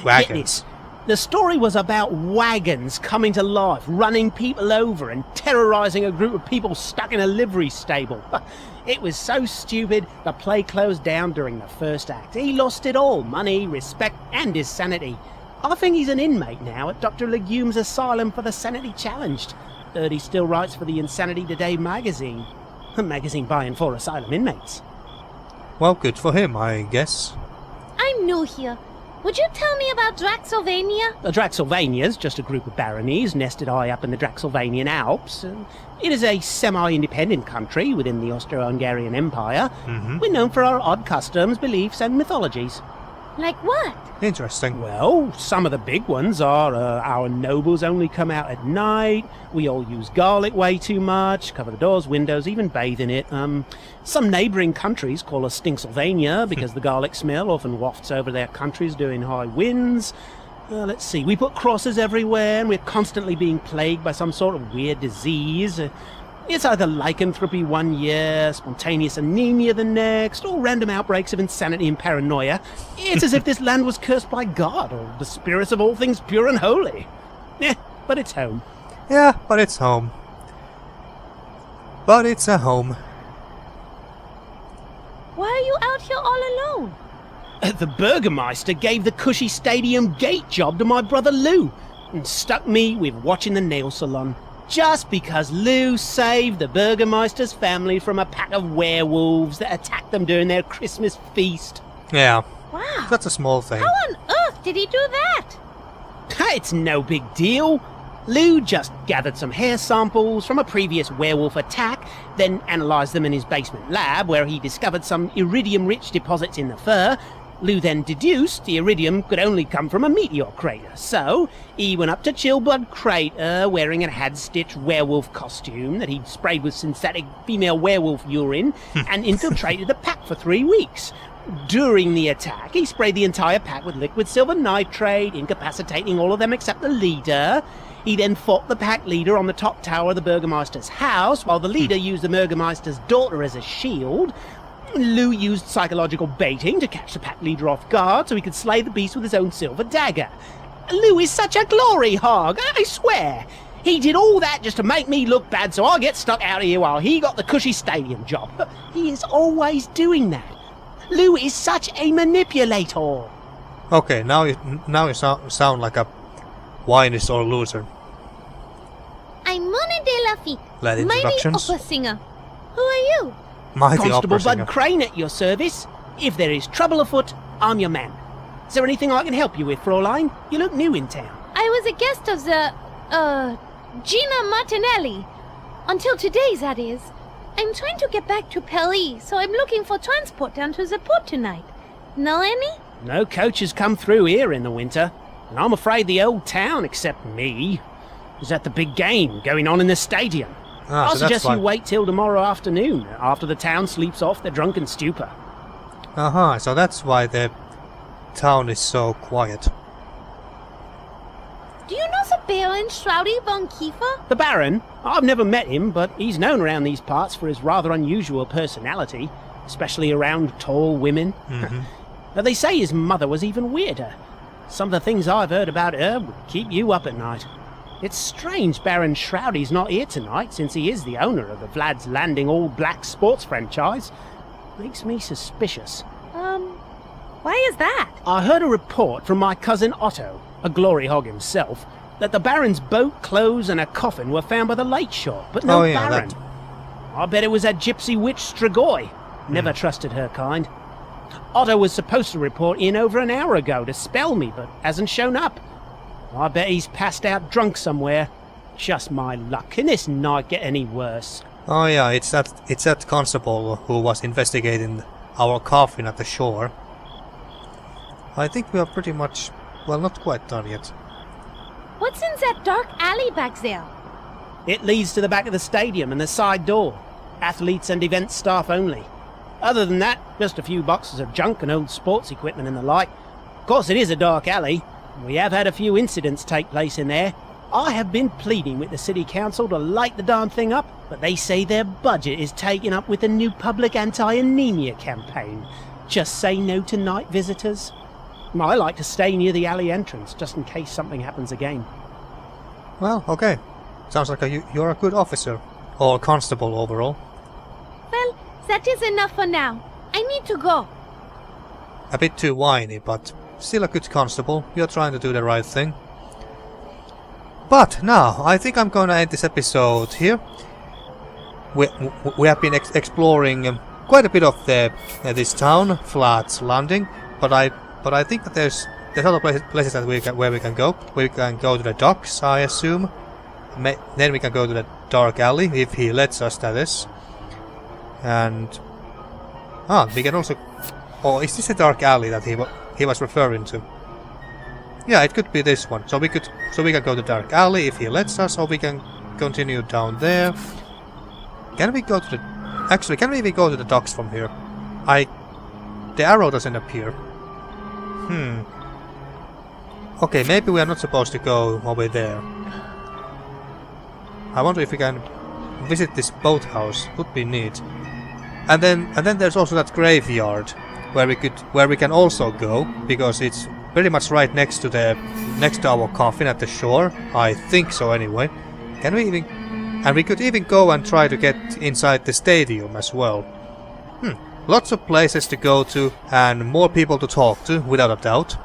Wagons. Get this. The story was about wagons coming to life, running people over and terrorising a group of people stuck in a livery stable. It was so stupid, the play closed down during the first act. He lost it all, money, respect and his sanity. I think he's an inmate now at Dr. Legume's Asylum for the Sanity Challenged. He still writes for the Insanity Today magazine. A magazine by and for asylum inmates. Well, good for him, I guess. I'm new here. Would you tell me about Draxylvania? Draxylvania's just a group of baronies nested high up in the Draxylvanian Alps. It is a semi-independent country within the Austro-Hungarian Empire. We're known for our odd customs, beliefs and mythologies. Like what? Interesting. Well, some of the big ones are our nobles only come out at night, we all use garlic way too much, cover the doors, windows, even bathe in it. Some neighbouring countries call us Stinksylvania because the garlic smell often wafts over their countries during high winds. Let's see, we put crosses everywhere and we're constantly being plagued by some sort of weird disease. It's either lycanthropy one year, spontaneous anemia the next, or random outbreaks of insanity and paranoia. It's as if this land was cursed by God, or the spirits of all things pure and holy. But it's home. Yeah, but it's home. But it's a home. Why are you out here all alone? The Burgermeister gave the cushy stadium gate job to my brother Lou and stuck me with watching the nail salon. Just because Lou saved the Burgermeister's family from a pack of werewolves that attacked them during their Christmas feast. Yeah, Wow. that's a small thing. How on earth did he do that? It's no big deal. Lou just gathered some hair samples from a previous werewolf attack, then analysed them in his basement lab where he discovered some iridium-rich deposits in the fur. Lou then deduced the iridium could only come from a meteor crater, so he went up to Chillblood Crater wearing a had-stitched werewolf costume that he'd sprayed with synthetic female werewolf urine and infiltrated the pack for 3 weeks. During the attack, he sprayed the entire pack with liquid silver nitrate, incapacitating all of them except the leader. He then fought the pack leader on the top tower of the Burgermeister's house, while the leader used the Burgermeister's daughter as a shield. Lou used psychological baiting to catch the pack leader off guard so he could slay the beast with his own silver dagger. Lou is such a glory hog, I swear. He did all that just to make me look bad so I get stuck out here while he got the cushy stadium job. He is always doing that. Lou is such a manipulator. Okay, now you sound like a whiny sore loser. I'm Mona de Lafitte, Led mighty introductions. opera singer. Who are you? Mighty Constable opera singer. Bud Crane at your service. If there is trouble afoot, I'm your man. Is there anything I can help you with, Fraulein? You look new in town. I was a guest of the, Gina Martinelli. Until today, that is. I'm trying to get back to Paris, so I'm looking for transport down to the port tonight. Know any? No coaches come through here in the winter, and I'm afraid the old town, except me, is at the big game going on in the stadium. I'll So that's suggest why. you wait till tomorrow afternoon, after the town sleeps off their drunken stupor. So that's why the town is so quiet. Do you know the Baron Shroudy von Kiefer? The Baron? I've never met him, but he's known around these parts for his rather unusual personality, especially around tall women. But they say his mother was even weirder. Some of the things I've heard about her would keep you up at night. It's strange Baron Shroudy's not here tonight, since he is the owner of the Vlad's Landing all-black sports franchise. Makes me suspicious. Why is that? I heard a report from my cousin Otto, a glory hog himself, that the Baron's boat, clothes, and a coffin were found by the lake shore, but no Oh, yeah, Baron. that- I bet it was that gypsy witch Strigoi. Never trusted her kind. Otto was supposed to report in over an hour ago to spell me, but hasn't shown up. I bet he's passed out drunk somewhere. Just my luck. Can this night get any worse? Oh yeah, it's that constable who was investigating our coffin at the shore. I think we are pretty much, well, not quite done yet. What's in that dark alley back there? It leads to the back of the stadium and the side door. Athletes and event staff only. Other than that, just a few boxes of junk and old sports equipment and the like. Of course, it is a dark alley. We have had a few incidents take place in there. I have been pleading with the city council to light the darn thing up, but they say their budget is taken up with the new public anti-anemia campaign. Just say no to night visitors. I like to stay near the alley entrance, just in case something happens again. Well, okay. Sounds like you're a good officer. Or constable overall. Well, that is enough for now. I need to go. A bit too whiny, but still a good constable. You're trying to do the right thing. But now, I think I'm gonna end this episode here. We have been exploring quite a bit of this town, Vlad's Landing, but I think that there's other places that where we can go. We can go to the docks, I assume. Then we can go to the dark alley if he lets us, that is. And we can also. Oh, is this a dark alley that he was referring to? Yeah, it could be this one. So we can go to dark alley if he lets us, or we can continue down there. Can we go to the? Actually, can we even go to the docks from here? The arrow doesn't appear. Okay, maybe we are not supposed to go over there. I wonder if we can visit this boathouse. Would be neat. And then there's also that graveyard where we can also go, because it's pretty much right next to our coffin at the shore. I think so anyway. Can we even? And we could even go and try to get inside the stadium as well. Lots of places to go to and more people to talk to, without a doubt.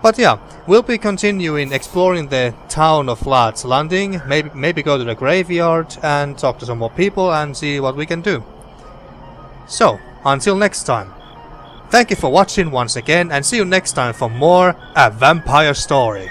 But yeah, we'll be continuing exploring the town of Vlad's Landing, maybe go to the graveyard and talk to some more people and see what we can do. So, until next time. Thank you for watching once again and see you next time for more A Vampire Story.